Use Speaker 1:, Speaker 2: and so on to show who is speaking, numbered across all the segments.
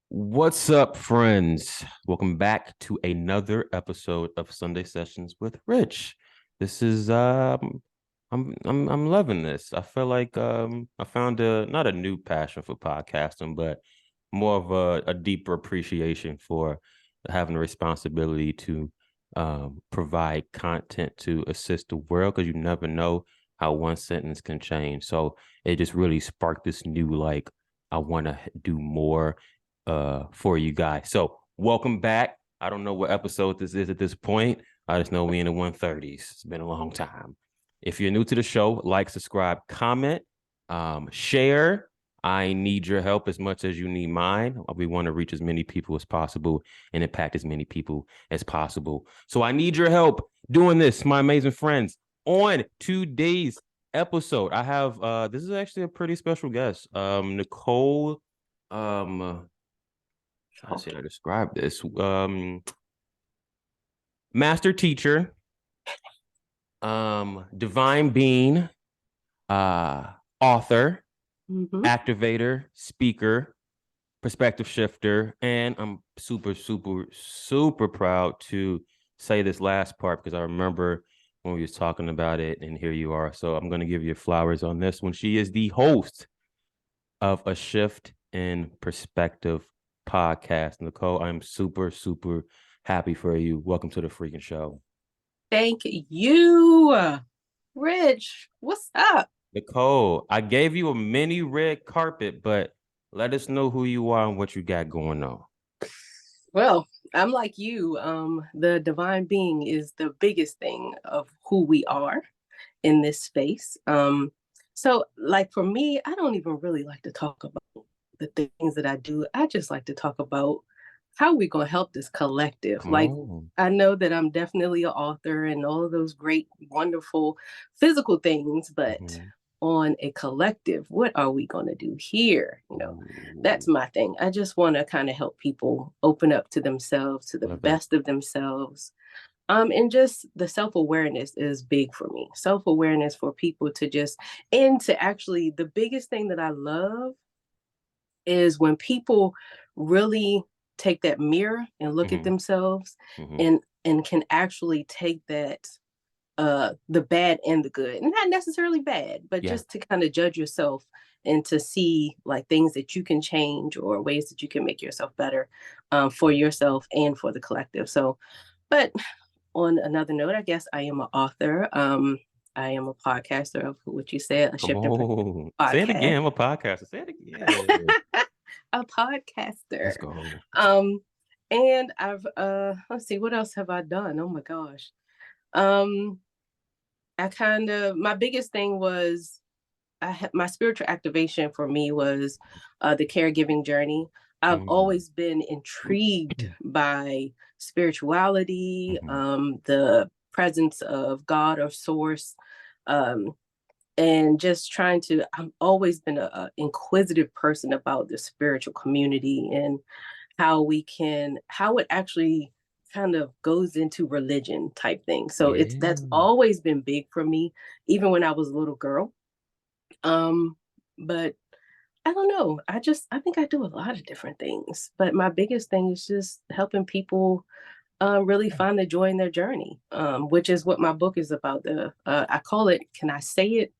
Speaker 1: What's up, friends? Welcome back to another episode of Sunday Sessions with Rich. This is I'm loving this. I feel like I found not a new passion for podcasting, but more of a deeper appreciation for having the responsibility to provide content to assist the world, because you never know how one sentence can change. So it just really sparked this new I want to do more for you guys. So welcome back. I don't know what episode this is at this point. I just know we in the 130s. It's been a long time. If you're new to the show, like, subscribe, comment, share. I need your help as much as you need mine. We want to reach as many people as possible and impact as many people as possible. So I need your help doing this, my amazing friends. On today's episode, I have this is actually a pretty special guest. Nicole, trying to see how to describe this. Master teacher, divine being, author, activator, speaker, perspective shifter, and I'm super proud to say this last part because I remember when we was talking about it, and here you are. So I'm going to give you flowers on this one. She is the host of A Shift in Perspective podcast. Nicole, I'm super happy for you. Welcome to the freaking show.
Speaker 2: Thank you, Rich. What's up?
Speaker 1: Nicole, I gave you a mini red carpet, but let us know who you are and what you got going on.
Speaker 2: Well, I'm like you. The divine being is the biggest thing of who we are in this space. So like for me, I don't even really like to talk about the things that I do. I just like to talk about how we're going to help this collective. I know that I'm definitely an author and all of those great, wonderful physical things, but on a collective, what are we going to do here? That's my thing. I just want to kind of help people open up to themselves, to the best of themselves. And just the self-awareness is big for me. Self-awareness for people to just, and to actually, the biggest thing that I love is when people really take that mirror and look at themselves and can actually take that the bad and the good, and not necessarily bad, but just to kind of judge yourself and to see like things that you can change or ways that you can make yourself better for yourself and for the collective. So, but on another note, I guess I am an author. I am a podcaster of what you said, a shift in podcast.
Speaker 1: Say it again. I'm a podcaster. Say it again.
Speaker 2: A podcaster.
Speaker 1: Let's go.
Speaker 2: And I've let's see, what else have I done? Oh my gosh. My biggest thing was my spiritual activation for me was the caregiving journey. I've always been intrigued by spirituality, the presence of God or source, and just I've always been an inquisitive person about the spiritual community and how it actually kind of goes into religion type thing. So that's always been big for me, even when I was a little girl. But I don't know. I think I do a lot of different things, but my biggest thing is just helping people really find the joy in their journey, which is what my book is about. I call it, can I say it?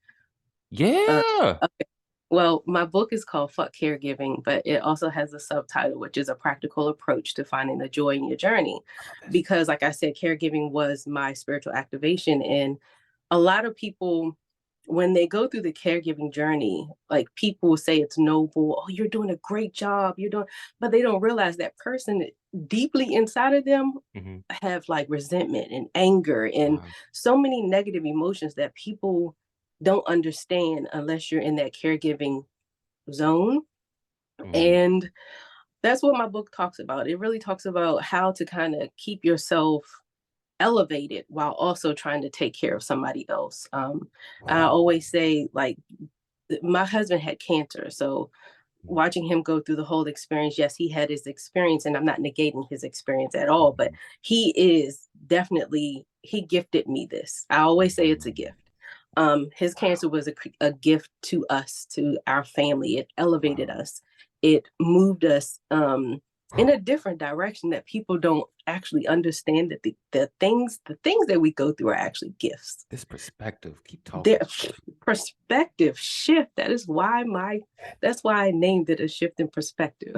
Speaker 1: Yeah.
Speaker 2: Okay. Well, my book is called Fuck Caregiving, but it also has a subtitle, which is a practical approach to finding the joy in your journey. Because like I said, caregiving was my spiritual activation. And a lot of people, when they go through the caregiving journey, like people say it's noble. Oh, you're doing a great job. But they don't realize that person deeply inside of them have like resentment and anger and so many negative emotions that people don't understand unless you're in that caregiving zone. And that's what my book talks about. It really talks about how to kind of keep yourself elevated while also trying to take care of somebody else. I always say, like, my husband had cancer, so watching him go through the whole experience, yes, he had his experience, and I'm not negating his experience at all, but he gifted me this. I always say it's a gift. His cancer was a gift to us, to our family. It elevated us. It moved us in a different direction that people don't actually understand, that the things that we go through are actually gifts.
Speaker 1: This perspective, keep talking.
Speaker 2: Their perspective shift. That's why I named it A Shift in Perspective.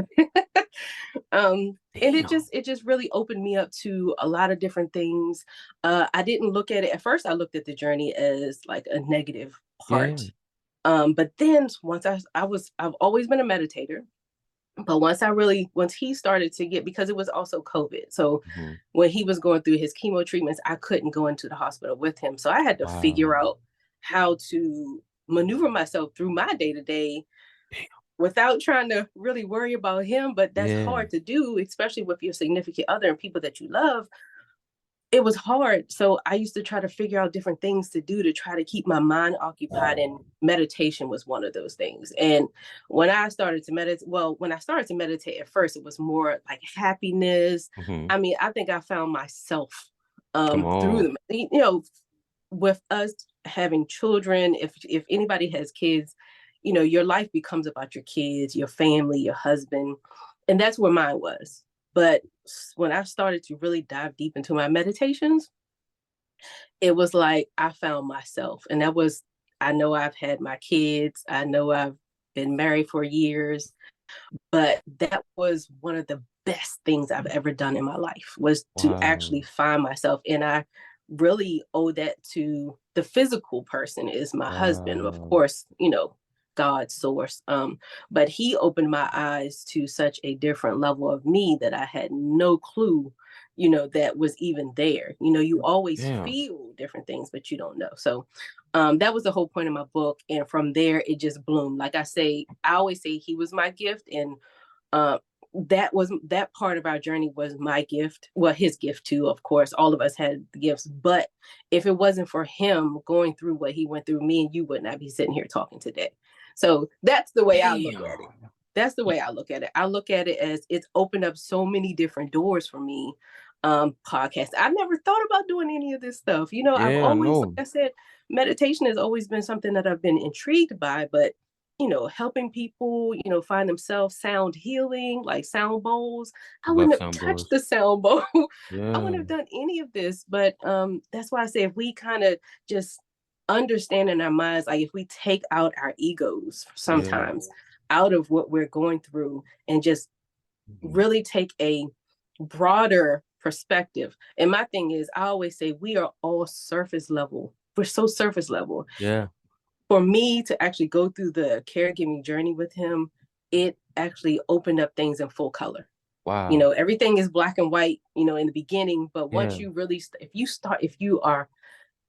Speaker 2: And it just really opened me up to a lot of different things. I didn't look at it at first. I looked at the journey as like a negative part.
Speaker 1: Yeah.
Speaker 2: But then once I've always been a meditator. But once he started to get, because it was also COVID. So
Speaker 1: Mm-hmm.
Speaker 2: when he was going through his chemo treatments, I couldn't go into the hospital with him. So I had to figure
Speaker 1: Wow.
Speaker 2: out how to maneuver myself through my day to day without trying to really worry about him. But that's
Speaker 1: Yeah.
Speaker 2: hard to do, especially with your significant other and people that you love. It was hard. So I used to try to figure out different things to do to try to keep my mind occupied. And meditation was one of those things. And when I started to meditate at first, it was more like happiness.
Speaker 1: Mm-hmm.
Speaker 2: I mean, I think I found myself
Speaker 1: Come
Speaker 2: through
Speaker 1: on.
Speaker 2: them. With us having children, if anybody has kids, your life becomes about your kids, your family, your husband. And that's where mine was. But when I started to really dive deep into my meditations, it was like I found myself. And I know I've had my kids, I know I've been married for years, but that was one of the best things I've ever done in my life, was to
Speaker 1: Wow.
Speaker 2: actually find myself. And I really owe that to the physical person, is my husband, of
Speaker 1: Wow.
Speaker 2: course, God's source. But he opened my eyes to such a different level of me that I had no clue, that was even there. You always
Speaker 1: Damn.
Speaker 2: feel different things, but you don't know. So that was the whole point of my book. And from there, it just bloomed. Like I always say he was my gift. And uh, that part of our journey was my gift. Well, his gift too, of course. All of us had gifts. But if it wasn't for him going through what he went through, me and you would not be sitting here talking today. So that's the way I look at it.
Speaker 1: Damn.
Speaker 2: That's the way I look at it. I look at it as it's opened up so many different doors for me. Podcast. I never thought about doing any of this stuff. I've
Speaker 1: Yeah,
Speaker 2: always, like
Speaker 1: no.
Speaker 2: I said, meditation has always been something that I've been intrigued by, but helping people, find themselves, sound healing, like sound bowls. I
Speaker 1: Love
Speaker 2: wouldn't have
Speaker 1: sound
Speaker 2: touched
Speaker 1: bowls.
Speaker 2: the sound bowl. I
Speaker 1: Yeah.
Speaker 2: wouldn't have done any of this. But that's why I say, if we kind of just understand in our minds, like if we take out our egos
Speaker 1: Yeah.
Speaker 2: sometimes out of what we're going through and just
Speaker 1: Mhm.
Speaker 2: really take a broader perspective. And my thing is, I always say we are all surface level. We're so surface level.
Speaker 1: Yeah.
Speaker 2: For me to actually go through the caregiving journey with him, it actually opened up things in full color.
Speaker 1: Wow.
Speaker 2: Everything is black and white, in the beginning, but once
Speaker 1: Yeah.
Speaker 2: you really,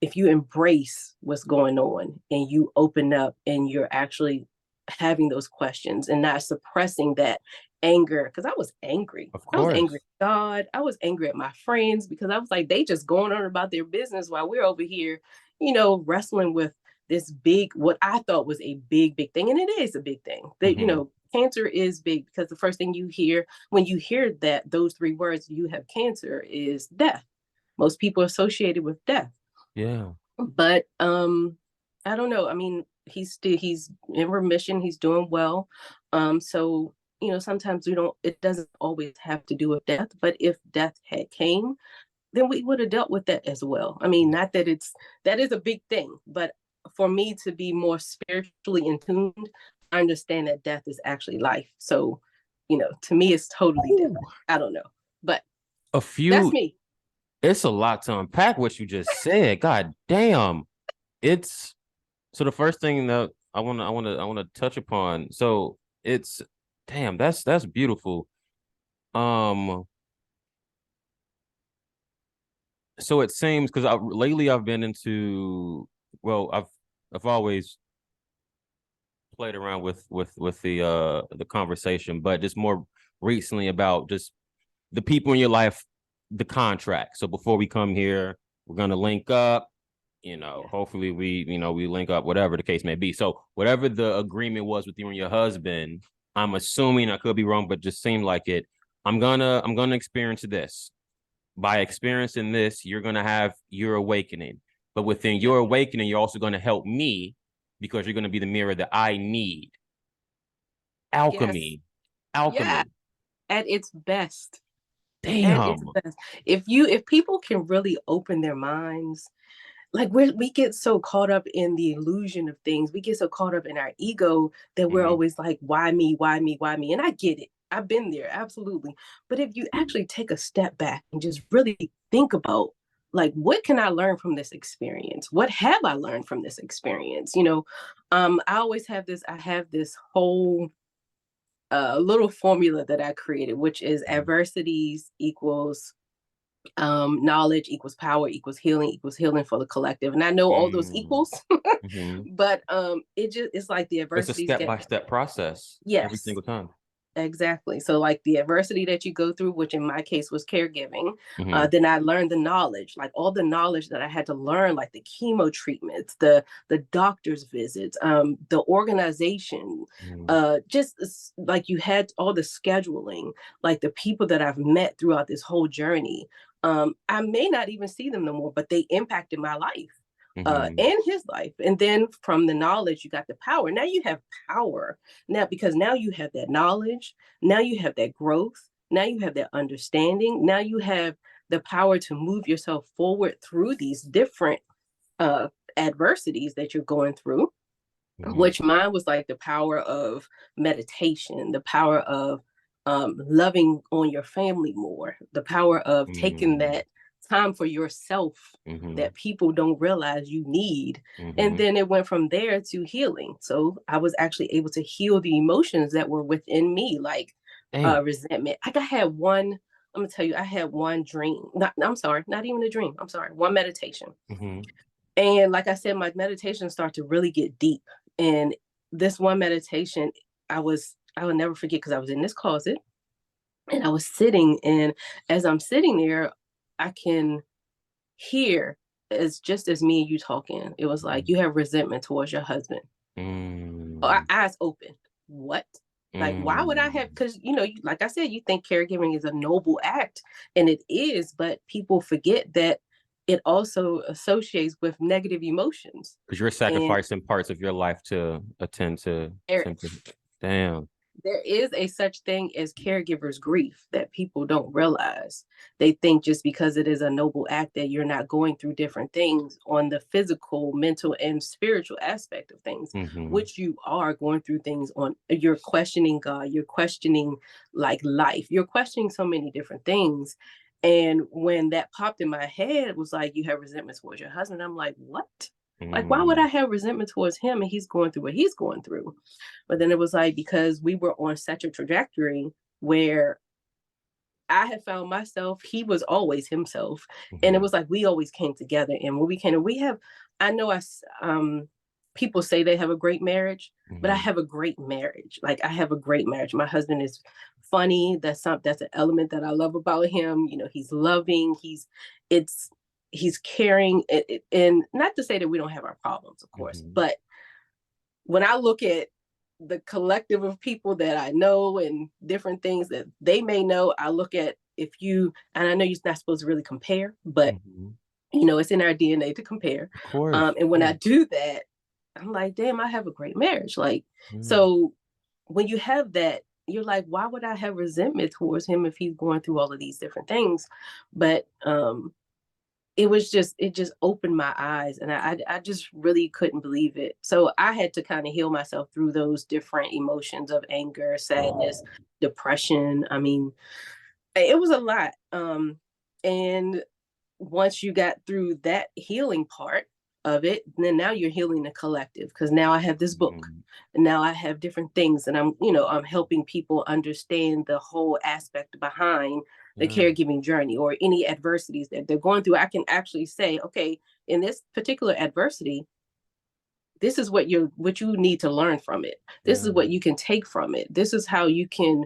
Speaker 2: if you embrace what's going on and you open up and you're actually having those questions and not suppressing that anger, because I was angry.
Speaker 1: Of
Speaker 2: I was angry
Speaker 1: course.
Speaker 2: at God. I was angry at my friends because I was like, they just going on about their business while we're over here, wrestling with this big, what I thought was a big, big thing. And it is a big thing that,
Speaker 1: Mm-hmm.
Speaker 2: cancer is big, because the first thing you hear when you hear those three words, you have cancer, is death. Most people associated with death.
Speaker 1: Yeah.
Speaker 2: But I don't know. I mean, he's in remission, he's doing well. So sometimes it doesn't always have to do with death, but if death had came, then we would have dealt with that as well. I mean, not that that is a big thing, but for me to be more spiritually in tuned, I understand that death is actually life. So to me it's totally
Speaker 1: Ooh.
Speaker 2: different. I don't know, but
Speaker 1: A
Speaker 2: that's
Speaker 1: few,
Speaker 2: me.
Speaker 1: it's a lot to unpack what you just said. God damn. It's so the first thing that I wanna touch upon. So it's damn, that's beautiful. Um, so it seems because lately I've been into well, I've always played around with the conversation, but just more recently about just the people in your life, the contract. So before we come here, we're gonna link up. Hopefully we link up, whatever the case may be. So whatever the agreement was with you and your husband, I'm assuming, I could be wrong, but just seemed like it. I'm gonna experience this. By experiencing this, you're gonna have your awakening. But within
Speaker 2: Yeah.
Speaker 1: your awakening, you're also going to help me because you're going to be the mirror that I need.
Speaker 2: Yes.
Speaker 1: Alchemy.
Speaker 2: Yeah.
Speaker 1: Alchemy.
Speaker 2: At its best. At its
Speaker 1: Damn.
Speaker 2: best. If people can really open their minds, like we get so caught up in the illusion of things, we get so caught up in our ego that we're
Speaker 1: Mm-hmm.
Speaker 2: always like, why me, why me, why me? And I get it, I've been there, absolutely. But if you actually take a step back and just really think about, like, what can I learn from this experience, what have I learned from this experience, I have this whole little formula that I created, which is adversities equals knowledge equals power equals healing for the collective. And I know all those equals,
Speaker 1: Mm-hmm.
Speaker 2: but it's like the
Speaker 1: It's a
Speaker 2: adversities get.
Speaker 1: step-by-step process every
Speaker 2: Yes,
Speaker 1: single time.
Speaker 2: exactly. So like the adversity that you go through, which in my case was caregiving,
Speaker 1: Mm-hmm.
Speaker 2: then I learned the knowledge, like all the knowledge that I had to learn, like the chemo treatments, the doctor's visits, the organization,
Speaker 1: Mm-hmm.
Speaker 2: just like you had all the scheduling, like the people that I've met throughout this whole journey. I may not even see them no more, but they impacted my life.
Speaker 1: Mm-hmm.
Speaker 2: And his life. And then from the knowledge, you got the power. Now you have power now, because now you have that knowledge, now you have that growth, now you have that understanding, now you have the power to move yourself forward through these different uh adversities that you're going through,
Speaker 1: Mm-hmm.
Speaker 2: which mine was like the power of meditation, the power of loving on your family more, the power of taking
Speaker 1: Mm-hmm.
Speaker 2: that time for yourself
Speaker 1: Mm-hmm.
Speaker 2: that people don't realize you need. And
Speaker 1: Mm-hmm.
Speaker 2: then it went from there to healing. So I was actually able to heal the emotions that were within me, like
Speaker 1: Damn.
Speaker 2: resentment. Like I had one, I'm gonna tell you, I had one dream. I'm sorry, not even a dream. I'm sorry, one meditation.
Speaker 1: Mm-hmm.
Speaker 2: And like I said, my meditation started to really get deep. And this one meditation, I will never forget, because I was in this closet and I was sitting, and as I'm sitting there, I can hear, it's just as me and you talking. It was like, you have resentment towards your husband. Our
Speaker 1: Mm-hmm.
Speaker 2: eyes open. What? Like, why would I have?
Speaker 1: Mm-hmm.
Speaker 2: Because, like I said, you think caregiving is a noble act, and it is, but people forget that it also associates with negative emotions.
Speaker 1: Because you're
Speaker 2: And
Speaker 1: sacrificing parts of your life to
Speaker 2: there,
Speaker 1: attend to. Damn.
Speaker 2: there is a such thing as caregivers grief that people don't realize. They think just because it is a noble act that you're not going through different things on the physical, mental, and spiritual aspect of things,
Speaker 1: Mm-hmm.
Speaker 2: which you are going through things on. You're questioning God, you're questioning like life, you're questioning so many different things. And when that popped in my head, it was like, you have resentment towards your husband. I'm like, what? Like, why would
Speaker 1: Mm-hmm.
Speaker 2: I have resentment towards him and he's going through what he's going through? But then it was like, because we were on such a trajectory where I had found myself, he was always himself. And it
Speaker 1: Mm-hmm.
Speaker 2: was like we always came together. And when we came, we have, I know people say they have a great marriage, but I
Speaker 1: Mm-hmm.
Speaker 2: have a great marriage. Like I have a great marriage. My husband is funny. That's an element that I love about him. He's loving, it's he's caring. And not to say that we don't have our problems, of course,
Speaker 1: Mm-hmm.
Speaker 2: but when I look at the collective of people that I know and different things that they may know, I look at, and I know you're not supposed to really compare, but
Speaker 1: Mm-hmm.
Speaker 2: it's in our DNA to compare.
Speaker 1: Of course.
Speaker 2: And
Speaker 1: Of
Speaker 2: when I
Speaker 1: course.
Speaker 2: do that, I'm like, damn, I have a great marriage. Like,
Speaker 1: Mm-hmm.
Speaker 2: so when you have that, you're like, why would I have resentment towards him if he's going through all of these different things? But it just opened my eyes, and I just really couldn't believe it. So I had to kind of heal myself through those different emotions of anger, sadness, depression. I mean, it was a lot. And once you got through that healing part of it, then now you're healing the collective, because now I have this book,
Speaker 1: Mm-hmm.
Speaker 2: and now I have different things, and I'm helping people understand the whole aspect behind the
Speaker 1: Yeah.
Speaker 2: caregiving journey, or any adversities that they're going through. I can actually say, okay, in this particular adversity, this is what you need to learn from it. This is
Speaker 1: Yeah.
Speaker 2: what you can take from it. This is how you can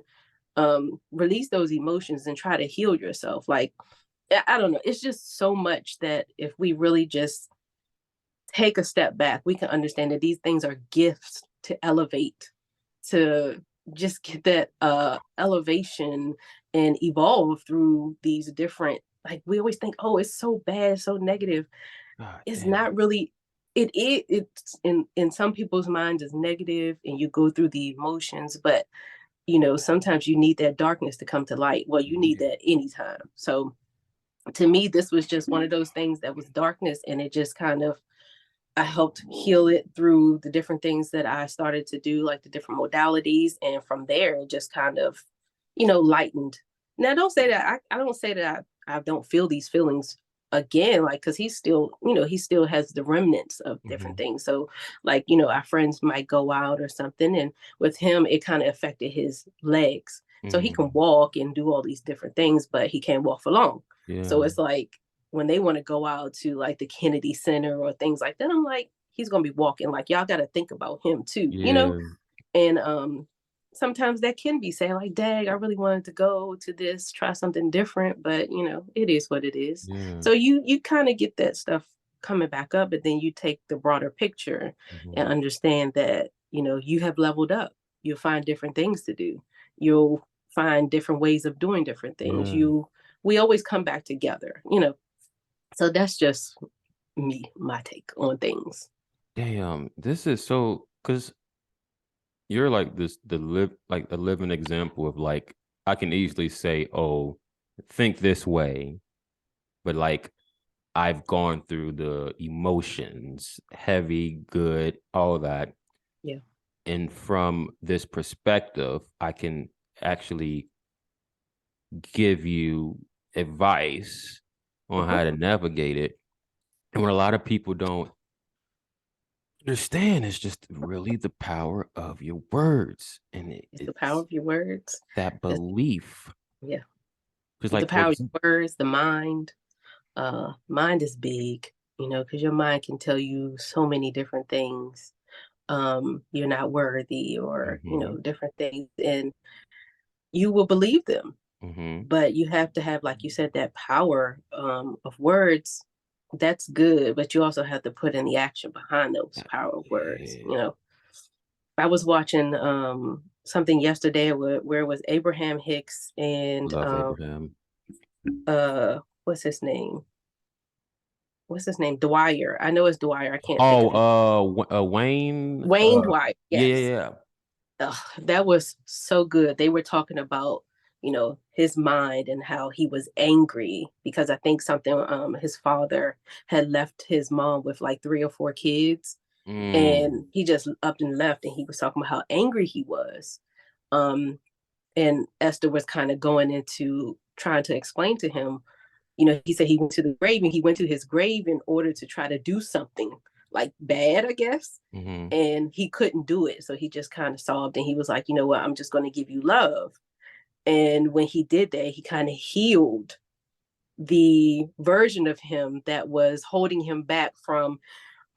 Speaker 2: release those emotions and try to heal yourself. Like, I don't know. It's just so much that if we really just take a step back, we can understand that these things are gifts to elevate, to just get that elevation and evolve through these different, like we always think, oh, it's so bad, so negative.
Speaker 1: God
Speaker 2: it's
Speaker 1: damn.
Speaker 2: not really, it's in some people's minds is negative and you go through the emotions, but sometimes you need that darkness to come to light. Well, you need that anytime. So to me, this was just one of those things that was darkness, and it just kind of, I helped heal it through the different things that I started to do, like the different modalities. And from there, it just kind of, lightened. Now, don't say that I don't say that I don't feel these feelings again, like, because he's still, he still has the remnants of different
Speaker 1: Mm-hmm.
Speaker 2: things. So, like, our friends might go out or something. And with him, it kind of affected his legs. So he can
Speaker 1: Mm-hmm.
Speaker 2: walk and do all these different things, but he can't walk for long. So
Speaker 1: Yeah.
Speaker 2: it's like, when they want to go out to like the Kennedy Center or things like that, I'm like, he's gonna be walking. Like, y'all got to think about him too.
Speaker 1: Yeah.
Speaker 2: And sometimes that can be saying like, "Dang, I really wanted to go to this, try something different," but it is what it is.
Speaker 1: Yeah.
Speaker 2: So you kind of get that stuff coming back up, but then you take the broader picture
Speaker 1: Mm-hmm.
Speaker 2: and understand that you have leveled up. You'll find different things to do. You'll find different ways of doing different things.
Speaker 1: Yeah.
Speaker 2: We always come back together. So that's just me, my take on things.
Speaker 1: Damn. This is so because you're like this the live like a living example of like I can easily say, oh, think this way, but like I've gone through the emotions, heavy, good, all that.
Speaker 2: Yeah.
Speaker 1: And from this perspective, I can actually give you advice on
Speaker 2: Hmm.
Speaker 1: how to navigate it. And what a lot of people don't understand is just really the power of your words. And
Speaker 2: It's the power
Speaker 1: it's
Speaker 2: of your words.
Speaker 1: that
Speaker 2: It's,
Speaker 1: belief.
Speaker 2: yeah.
Speaker 1: Because,
Speaker 2: The
Speaker 1: like, for
Speaker 2: power of
Speaker 1: example,
Speaker 2: your words, the mind. Mind is big, because your mind can tell you so many different things. You're not worthy, or,
Speaker 1: mm-hmm,
Speaker 2: different things, and you will believe them.
Speaker 1: mm-hmm,
Speaker 2: But you have to have, like you said, that power of words. That's good, but you also have to put in the action behind those power of words.
Speaker 1: yeah,
Speaker 2: I was watching something yesterday where it was Abraham Hicks and
Speaker 1: love Abraham.
Speaker 2: uh what's his name? What's his name? Dwyer. I know it's Dwyer. I can't think
Speaker 1: Oh,
Speaker 2: of his
Speaker 1: Wayne.
Speaker 2: Wayne Dwyer.
Speaker 1: Yeah,
Speaker 2: Yes.
Speaker 1: yeah,
Speaker 2: Ugh, that was so good. They were talking about, his mind and how he was angry because I think something his father had left his mom with like three or four kids,
Speaker 1: yeah.
Speaker 2: and he just up and left, and he was talking about how angry he was. Um and Esther was kind of going into trying to explain to him, he said he went to the grave, and he went to his grave in order to try to do something like bad, I guess.
Speaker 1: Mm-hmm.
Speaker 2: And he couldn't do it. So he just kind of sobbed, and he was like, you know what, I'm just going to give you love. And when he did that, he kind of healed the version of him that was holding him back from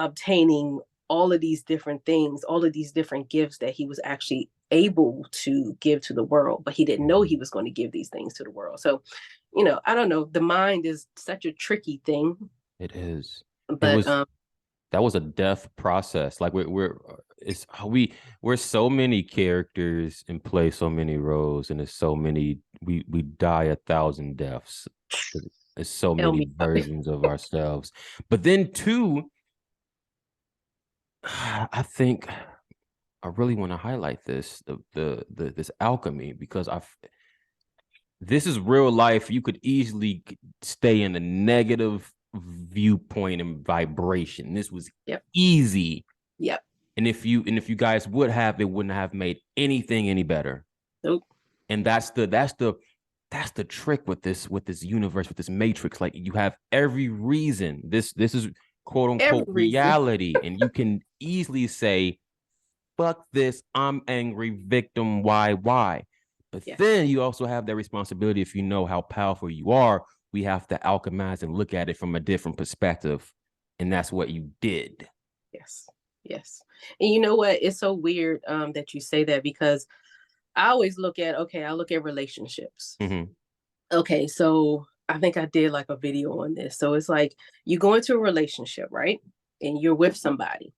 Speaker 2: obtaining all of these different things, all of these different gifts that he was actually able to give to the world, but he didn't know he
Speaker 1: Mm-hmm.
Speaker 2: was going to give these things to the world. So, I don't know. The mind is such a tricky thing,
Speaker 1: It is. It
Speaker 2: but
Speaker 1: was that was a death process. Like it's we're so many characters and play so many roles, and it's so many we die 1,000 deaths. It's so
Speaker 2: tell
Speaker 1: many
Speaker 2: me about it.
Speaker 1: versions of ourselves. But then too, I think I really want to highlight the this alchemy because I've this is real life. You could easily stay in a negative viewpoint and vibration. This was
Speaker 2: Yep.
Speaker 1: easy.
Speaker 2: Yep.
Speaker 1: And if you guys would have, it wouldn't have made anything any better.
Speaker 2: Nope.
Speaker 1: And that's the trick with this universe, with this matrix. Like you have every reason. This is quote
Speaker 2: Every
Speaker 1: unquote
Speaker 2: reason.
Speaker 1: reality. And you can easily say, fuck this, I'm angry, victim, why? But
Speaker 2: Yeah.
Speaker 1: then you also have that responsibility. If you know how powerful you are, we have to alchemize and look at it from a different perspective. And that's what you did.
Speaker 2: Yes. Yes. And you know what? It's so weird that you say that, because I always I look at relationships.
Speaker 1: Mm-hmm.
Speaker 2: Okay, so I think I did like a video on this. So it's like you go into a relationship, right? And you're with somebody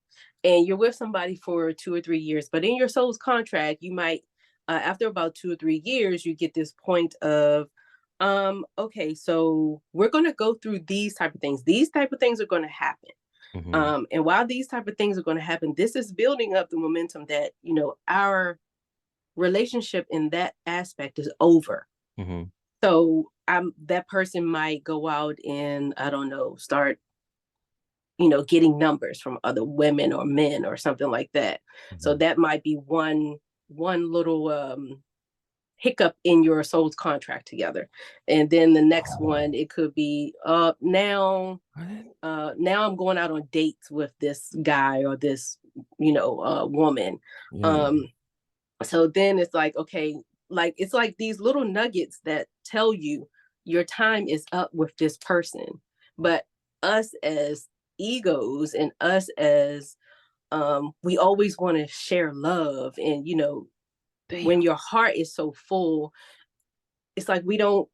Speaker 2: for 2 or 3 years, but in your soul's contract, you might, after about 2 or 3 years, you get this point of, Okay, so we're gonna go through these type of things. These type of things are gonna happen.
Speaker 1: Mm-hmm.
Speaker 2: And while these type of things are going to happen, this is building up the momentum that, our relationship in that aspect is over.
Speaker 1: Mm-hmm.
Speaker 2: So that person might go out and, I don't know, start, getting numbers from other women or men or something like that. So
Speaker 1: Mm-hmm.
Speaker 2: that might be one little hiccup in your soul's contract together. And then the next one, it could be now I'm going out on dates with this guy or this woman.
Speaker 1: Yeah.
Speaker 2: So then it's like, okay, like it's like these little nuggets that tell you your time is up with this person. But us as egos and us as we always want to share love, and
Speaker 1: Damn.
Speaker 2: when your heart is so full, it's like we don't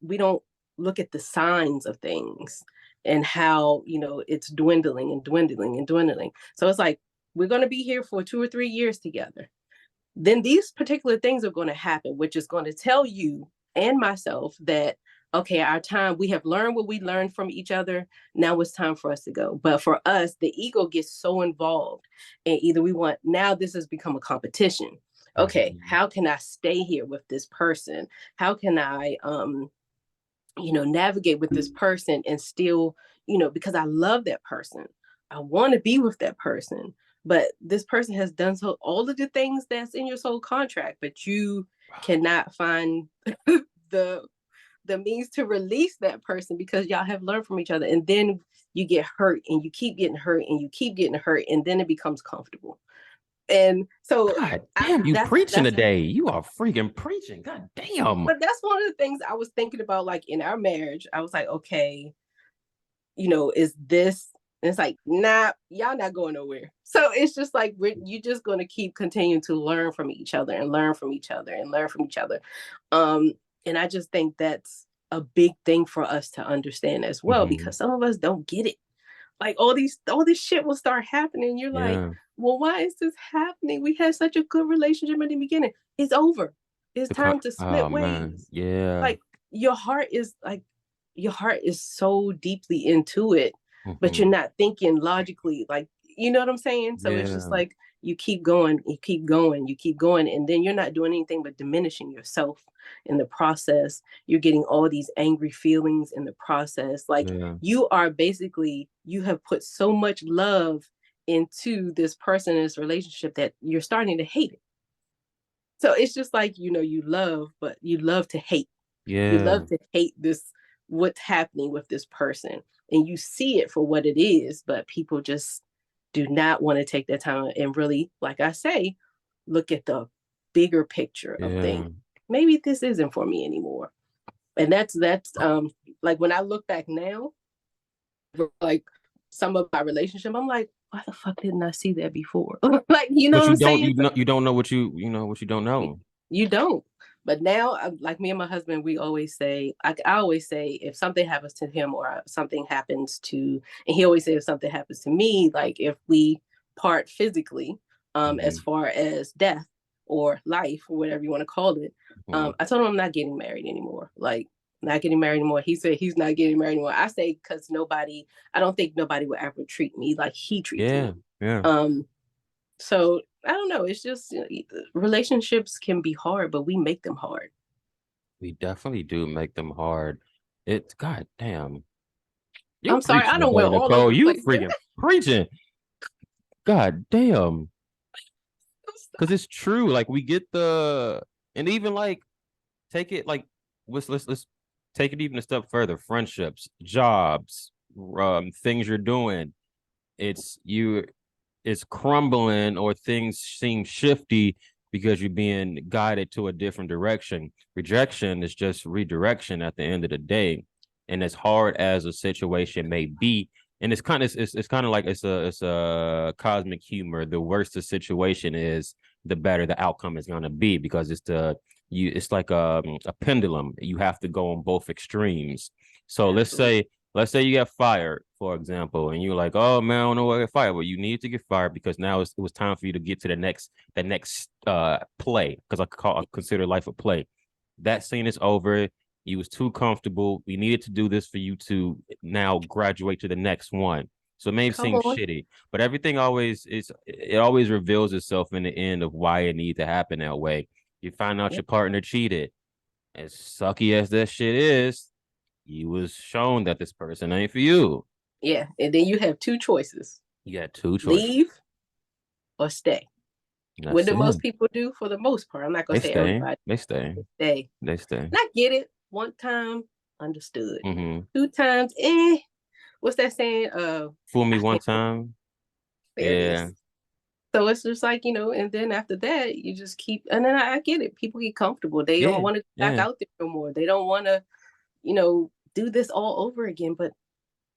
Speaker 2: look at the signs of things and how it's dwindling and dwindling and dwindling. So it's like we're going to be here for 2 or 3 years together. Then these particular things are going to happen, which is going to tell you and myself that, okay, our time, we have learned what we learned from each other. Now it's time for us to go. But for us, the ego gets so involved, and either we want, now this has become a competition. Okay,
Speaker 1: Mm-hmm.
Speaker 2: how can I stay here with this person? How can I navigate with this person and still, because I love that person. I want to be with that person. But this person has done so all of the things that's in your soul contract, but you cannot find the the means to release that person because y'all have learned from each other. And then you get hurt and you keep getting hurt and you keep getting hurt, and then it becomes comfortable. And so
Speaker 1: God
Speaker 2: I
Speaker 1: damn, you preaching
Speaker 2: that's
Speaker 1: today. You are freaking preaching. God damn.
Speaker 2: but that's one of the things I was thinking about, like in our marriage. I was like, okay, is this, and it's like, nah, y'all not going nowhere. So it's just like you just going to keep continuing to learn from each other and learn from each other and learn from each other. um and I just think that's a big thing for us to understand as well,
Speaker 1: Mm-hmm.
Speaker 2: because some of us don't get it. Like all this shit will start happening, you're like,
Speaker 1: Yeah.
Speaker 2: well, why is this happening? We had such a good relationship in the beginning. It's over. It's time to
Speaker 1: Oh
Speaker 2: split
Speaker 1: man.
Speaker 2: ways.
Speaker 1: Yeah.
Speaker 2: Like your heart is like your heart is so deeply into it, but you're
Speaker 1: Mm-hmm.
Speaker 2: not thinking logically, like, you know what I'm saying? So it's just
Speaker 1: Yeah.
Speaker 2: like you keep going, you keep going, you keep going, and then you're not doing anything but diminishing yourself in the process. You're getting all these angry feelings in the process. Like
Speaker 1: Yeah.
Speaker 2: you have put so much love into this person in this relationship that you're starting to hate it. So it's just like, you love, but you love to hate. You
Speaker 1: Yeah.
Speaker 2: love to hate this, what's happening with this person. And you see it for what it is, but people just do not want to take that time and really, like I say, look at the bigger picture of
Speaker 1: Yeah.
Speaker 2: things. Maybe this isn't for me anymore. And that's like when I look back now, like some of my relationship, I'm like, why the fuck didn't I see that before? Like, you know
Speaker 1: But
Speaker 2: what I'm saying?
Speaker 1: you don't know what you know what you don't know.
Speaker 2: You don't. But now, like me and my husband, we always say, like I always say, if something happens to him or something happens to, and he always says if something happens to me, like if we part physically,
Speaker 1: Mm-hmm.
Speaker 2: as far as death or life or whatever you want to call it,
Speaker 1: Mm-hmm.
Speaker 2: I told him I'm not getting married anymore. Like, not getting married anymore. He said he's not getting married anymore. I say because I don't think nobody will ever treat me like he treats
Speaker 1: Yeah.
Speaker 2: me.
Speaker 1: Yeah.
Speaker 2: Um, so I don't know. It's just, relationships can be hard, but we make them hard.
Speaker 1: We definitely do make them hard. It's god damn. You
Speaker 2: I'm sorry, I
Speaker 1: preaching
Speaker 2: don't went
Speaker 1: today,
Speaker 2: all over
Speaker 1: Nicole.
Speaker 2: the
Speaker 1: You
Speaker 2: place there.
Speaker 1: freaking preaching. God damn. Because it's true. Like we get and even like take it like let's take it even a step further. Friendships, jobs, things you're doing. It's you it's crumbling or things seem shifty because you're being guided to a different direction. Rejection is just redirection at the end of the day. And as hard as a situation may be, and it's kind of like it's a cosmic humor. The worse the situation is, the better the outcome is gonna be because it's like a pendulum. You have to go on both extremes. So
Speaker 2: Absolutely.
Speaker 1: let's say you get fired, for example, and you're like, oh man, I don't know where to get fired. Well, you need to get fired because now it was time for you to get to the next play, because I consider life a play. That scene is over. You was too comfortable. We needed to do this for you to now graduate to the next one. So it may
Speaker 2: Come
Speaker 1: seem
Speaker 2: on.
Speaker 1: shitty, but everything always is. It always reveals itself in the end of why it needs to happen that way. You find out
Speaker 2: Yep.
Speaker 1: your partner cheated. As sucky as that shit is, you was shown that this person ain't for you.
Speaker 2: Yeah. And then you have two choices:
Speaker 1: You got two choices.
Speaker 2: leave or stay. What
Speaker 1: That's
Speaker 2: do
Speaker 1: it.
Speaker 2: most people do for the most part? I'm not gonna
Speaker 1: They
Speaker 2: say
Speaker 1: stay.
Speaker 2: everybody.
Speaker 1: They stay.
Speaker 2: Stay.
Speaker 1: They stay.
Speaker 2: And I get it. One time, understood.
Speaker 1: Mm-hmm.
Speaker 2: Two times, eh. What's that saying?
Speaker 1: Fool me
Speaker 2: I
Speaker 1: one
Speaker 2: can't.
Speaker 1: time.
Speaker 2: There it
Speaker 1: Yeah.
Speaker 2: is. So it's just like, and then after that, you just keep, and then I get it. People get comfortable. They don't
Speaker 1: Yeah.
Speaker 2: want to go back
Speaker 1: Yeah.
Speaker 2: out there no more. They don't want to, do this all over again. But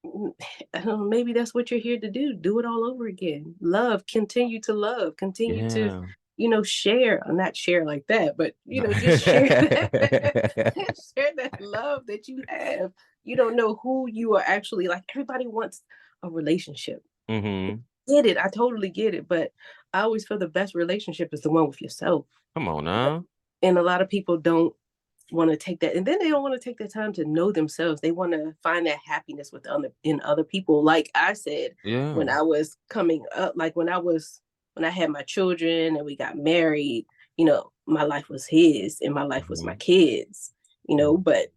Speaker 2: I don't know, maybe that's what you're here to do. Do it all over again. Love, continue to,
Speaker 1: Yeah.
Speaker 2: share, not share like that, but, just share that, share that love that you have. You don't know who you are actually like. Everybody wants a relationship.
Speaker 1: Mm-hmm.
Speaker 2: Get it. I totally get it. But I always feel the best relationship is the one with yourself.
Speaker 1: Come on now.
Speaker 2: And a lot of people don't want to take that, and then they don't want to take the time to know themselves. They want to find that happiness in other people. Like I said,
Speaker 1: Yeah.
Speaker 2: when I was coming up, like when I had my children and we got married, my life was his and my life was my
Speaker 1: Mm-hmm.
Speaker 2: kids, but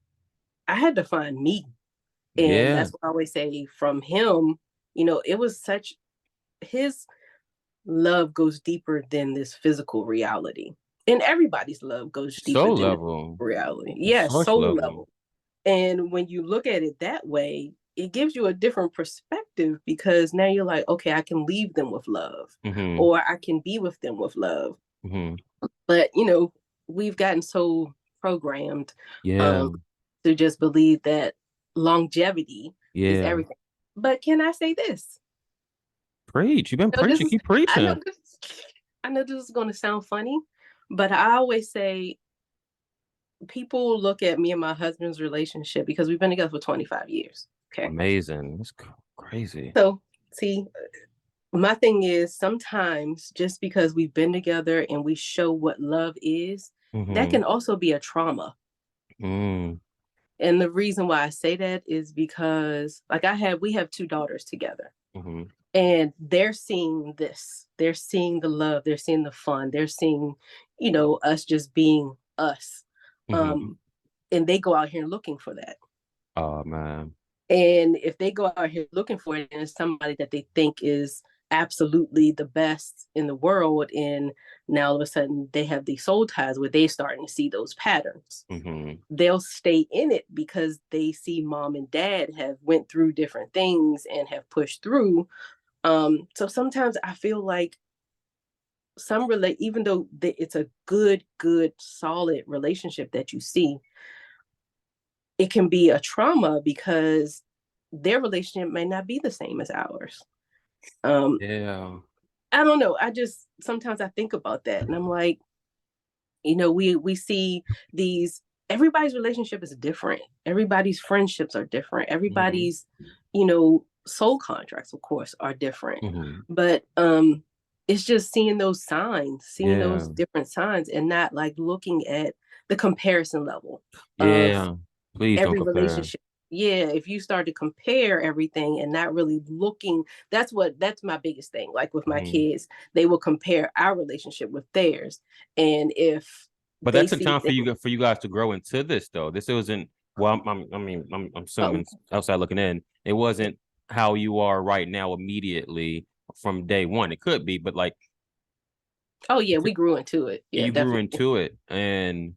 Speaker 2: I had to find me. And
Speaker 1: Yeah.
Speaker 2: that's what I always say from him. It was such his love goes deeper than this physical reality. And everybody's love goes deeper
Speaker 1: Soul
Speaker 2: than the
Speaker 1: level.
Speaker 2: reality. Yeah,
Speaker 1: Source
Speaker 2: soul
Speaker 1: level.
Speaker 2: level. And when you look at it that way, it gives you a different perspective because now you're like, okay, I can leave them with love,
Speaker 1: Mm-hmm.
Speaker 2: or I can be with them with love.
Speaker 1: Mm-hmm.
Speaker 2: But, we've gotten so programmed
Speaker 1: Yeah.
Speaker 2: um, to just believe that longevity is
Speaker 1: Yeah.
Speaker 2: everything. But can I say this?
Speaker 1: Preach. You've been
Speaker 2: So this
Speaker 1: preaching.
Speaker 2: is
Speaker 1: Keep
Speaker 2: I know
Speaker 1: preaching.
Speaker 2: this I know this is gonna sound funny, but I always say people look at me and my husband's relationship because we've been together for 25 years. Okay.
Speaker 1: Amazing. That's crazy.
Speaker 2: So see, my thing is sometimes just because we've been together and we show what love is, that
Speaker 1: Mm-hmm.
Speaker 2: can also be a trauma.
Speaker 1: Mm.
Speaker 2: And the reason why I say that is because like we have two daughters together.
Speaker 1: Mm-hmm.
Speaker 2: And they're seeing this. They're seeing the love, they're seeing the fun, they're seeing, us just being us.
Speaker 1: Mm-hmm.
Speaker 2: Um, and they go out here looking for that.
Speaker 1: Oh man.
Speaker 2: And if they go out here looking for it and it's somebody that they think is absolutely the best in the world, and now all of a sudden they have these soul ties where they're starting to see those patterns,
Speaker 1: Mm-hmm.
Speaker 2: they'll stay in it because they see mom and dad have went through different things and have pushed through. So sometimes I feel like even though it's a good, solid relationship that you see, it can be a trauma because their relationship may not be the same as ours. Um,
Speaker 1: Yeah.
Speaker 2: I don't know. Sometimes I think about that and I'm like, we see these everybody's relationship is different. Everybody's friendships are different.
Speaker 1: Mm-hmm.
Speaker 2: Everybody's, soul contracts, of course, are different.
Speaker 1: Mm-hmm.
Speaker 2: But it's just seeing those signs, seeing those
Speaker 1: Yeah.
Speaker 2: different signs and not like looking at the comparison level of
Speaker 1: Yeah. Please don't
Speaker 2: every
Speaker 1: compare.
Speaker 2: relationship. Yeah, if you start to compare everything and not really looking, that's my biggest thing. Like with my
Speaker 1: Mm-hmm.
Speaker 2: kids, they will compare our relationship with theirs. And if
Speaker 1: But
Speaker 2: they
Speaker 1: that took
Speaker 2: see
Speaker 1: time
Speaker 2: things,
Speaker 1: for you guys to grow into this though. This wasn't well. I'm
Speaker 2: oh,
Speaker 1: assuming outside looking in, it wasn't how you are right now immediately from day one. It could be, but like
Speaker 2: oh yeah, we grew into it. Yeah,
Speaker 1: you grew
Speaker 2: definitely.
Speaker 1: into it, and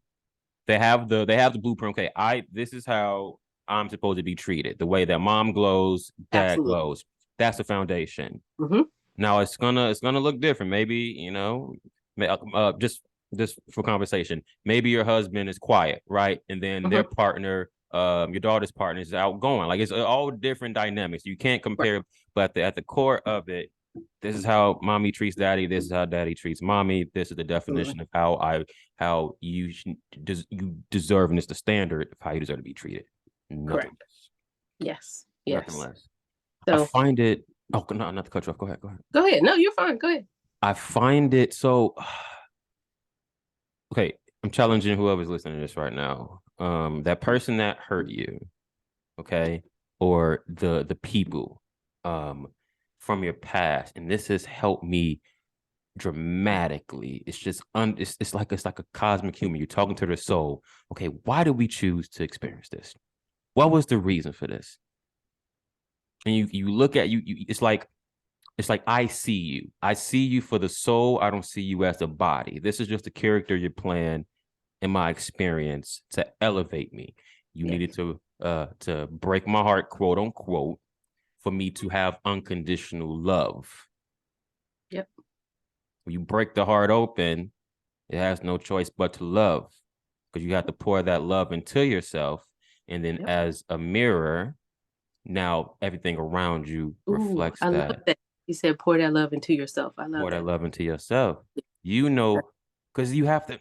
Speaker 1: they have the blueprint. Okay, this is how I'm supposed to be treated. The way that mom glows, dad
Speaker 2: Absolutely.
Speaker 1: glows. That's the foundation.
Speaker 2: Hmm.
Speaker 1: Now it's gonna look different. Maybe just for conversation. Maybe your husband is quiet, right, and then their
Speaker 2: Hmm.
Speaker 1: partner, your daughter's partner is outgoing. Like it's all different dynamics. You can't
Speaker 2: Right.
Speaker 1: compare, but at the core of it, this is how mommy treats daddy. This is how daddy treats mommy. This is the
Speaker 2: Absolutely.
Speaker 1: definition of how you deserve, and it's the standard of how you deserve to be treated. Nothing
Speaker 2: Correct.
Speaker 1: less.
Speaker 2: Yes.
Speaker 1: Nothing
Speaker 2: Yes.
Speaker 1: less. I
Speaker 2: So
Speaker 1: find it. Oh no, not to cut you off. Go ahead. Go ahead.
Speaker 2: go ahead. No, you're fine. Go ahead.
Speaker 1: I find it so okay. I'm challenging whoever's listening to this right now. That person that hurt you, okay, or the people from your past, and this has helped me dramatically. It's just it's like a cosmic human. You're talking to their soul. Okay, why did we choose to experience this? What was the reason for this? And you look at you it's like I see you. I see you for the soul. I don't see you as a body. This is just a character you're playing in my experience to elevate me. You
Speaker 2: Yeah.
Speaker 1: needed to break my heart, quote unquote, for me to have unconditional love.
Speaker 2: Yep.
Speaker 1: When you break the heart open, it has no choice but to love, because you have to pour that love into yourself. And then
Speaker 2: Yep.
Speaker 1: as a mirror, now everything around you
Speaker 2: Ooh,
Speaker 1: reflects
Speaker 2: I love
Speaker 1: that.
Speaker 2: that. He said, pour that love into yourself. I love
Speaker 1: Pour that
Speaker 2: that.
Speaker 1: love into yourself. You know, because you have to,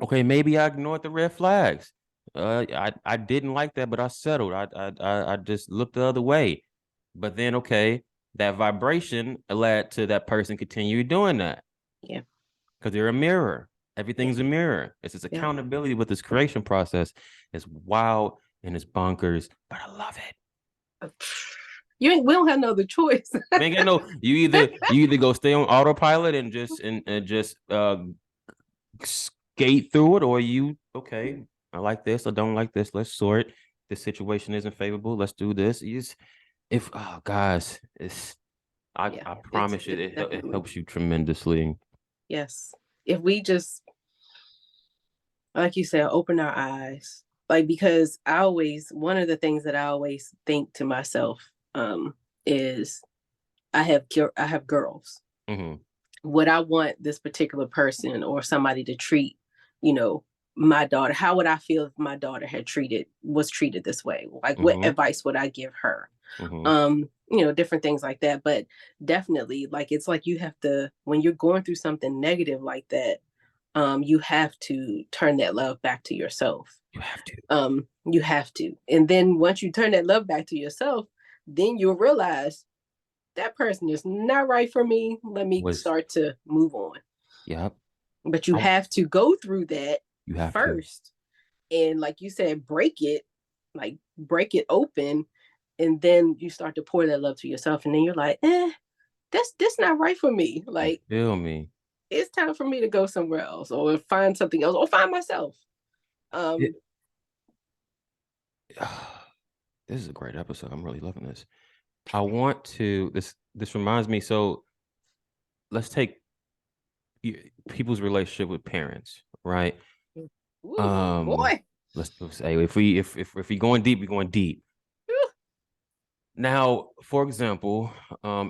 Speaker 1: okay, maybe I ignored the red flags. I didn't like that, but I settled. I just looked the other way. But then, okay, that vibration led to that person continue doing that,
Speaker 2: Yeah.
Speaker 1: because they're a mirror.
Speaker 2: Yeah.
Speaker 1: Everything's a mirror. It's this
Speaker 2: Yep.
Speaker 1: accountability with this creation process. It's wild and it's bonkers, but I love it.
Speaker 2: We don't have no other choice.
Speaker 1: You ain't got no. You either go stay on autopilot and just skate through it, or you okay. I like this. I don't like this. Let's sort. This situation isn't favorable. Let's do this. You just, if oh guys, it's
Speaker 2: Yeah,
Speaker 1: I
Speaker 2: it's
Speaker 1: promise you,
Speaker 2: it's
Speaker 1: it
Speaker 2: definitely,
Speaker 1: helps you tremendously.
Speaker 2: yes. If we just, like you said, open our eyes. Like, because one of the things that I always think to myself, is I have girls.
Speaker 1: Mm-hmm.
Speaker 2: Would I want this particular person or somebody to treat, you know, my daughter? How would I feel if my daughter was treated this way? Like, what
Speaker 1: Mm-hmm.
Speaker 2: advice would I give her?
Speaker 1: Mm-hmm.
Speaker 2: Different things like that. But definitely, like, it's like you have to, when you're going through something negative like that, you have to turn that love back to yourself.
Speaker 1: You have to.
Speaker 2: You have to. And then once you turn that love back to yourself, then you'll realize that person is not right for me. Let me
Speaker 1: Was
Speaker 2: start to move on.
Speaker 1: yep.
Speaker 2: But you
Speaker 1: I,
Speaker 2: have to go through that
Speaker 1: you have to.
Speaker 2: first. And like you said, break it open. And then you start to pour that love to yourself. And then you're like, that's not right for me.
Speaker 1: You
Speaker 2: Like,
Speaker 1: feel me?
Speaker 2: it's time for me to go somewhere else or find something else or find myself.
Speaker 1: It,
Speaker 2: Um,
Speaker 1: this is a great episode. I'm really loving this. I want to this reminds me. So let's take people's relationship with parents, right?
Speaker 2: ooh,
Speaker 1: Um,
Speaker 2: boy.
Speaker 1: let's say if we going deep, we're going deep. Now, for example,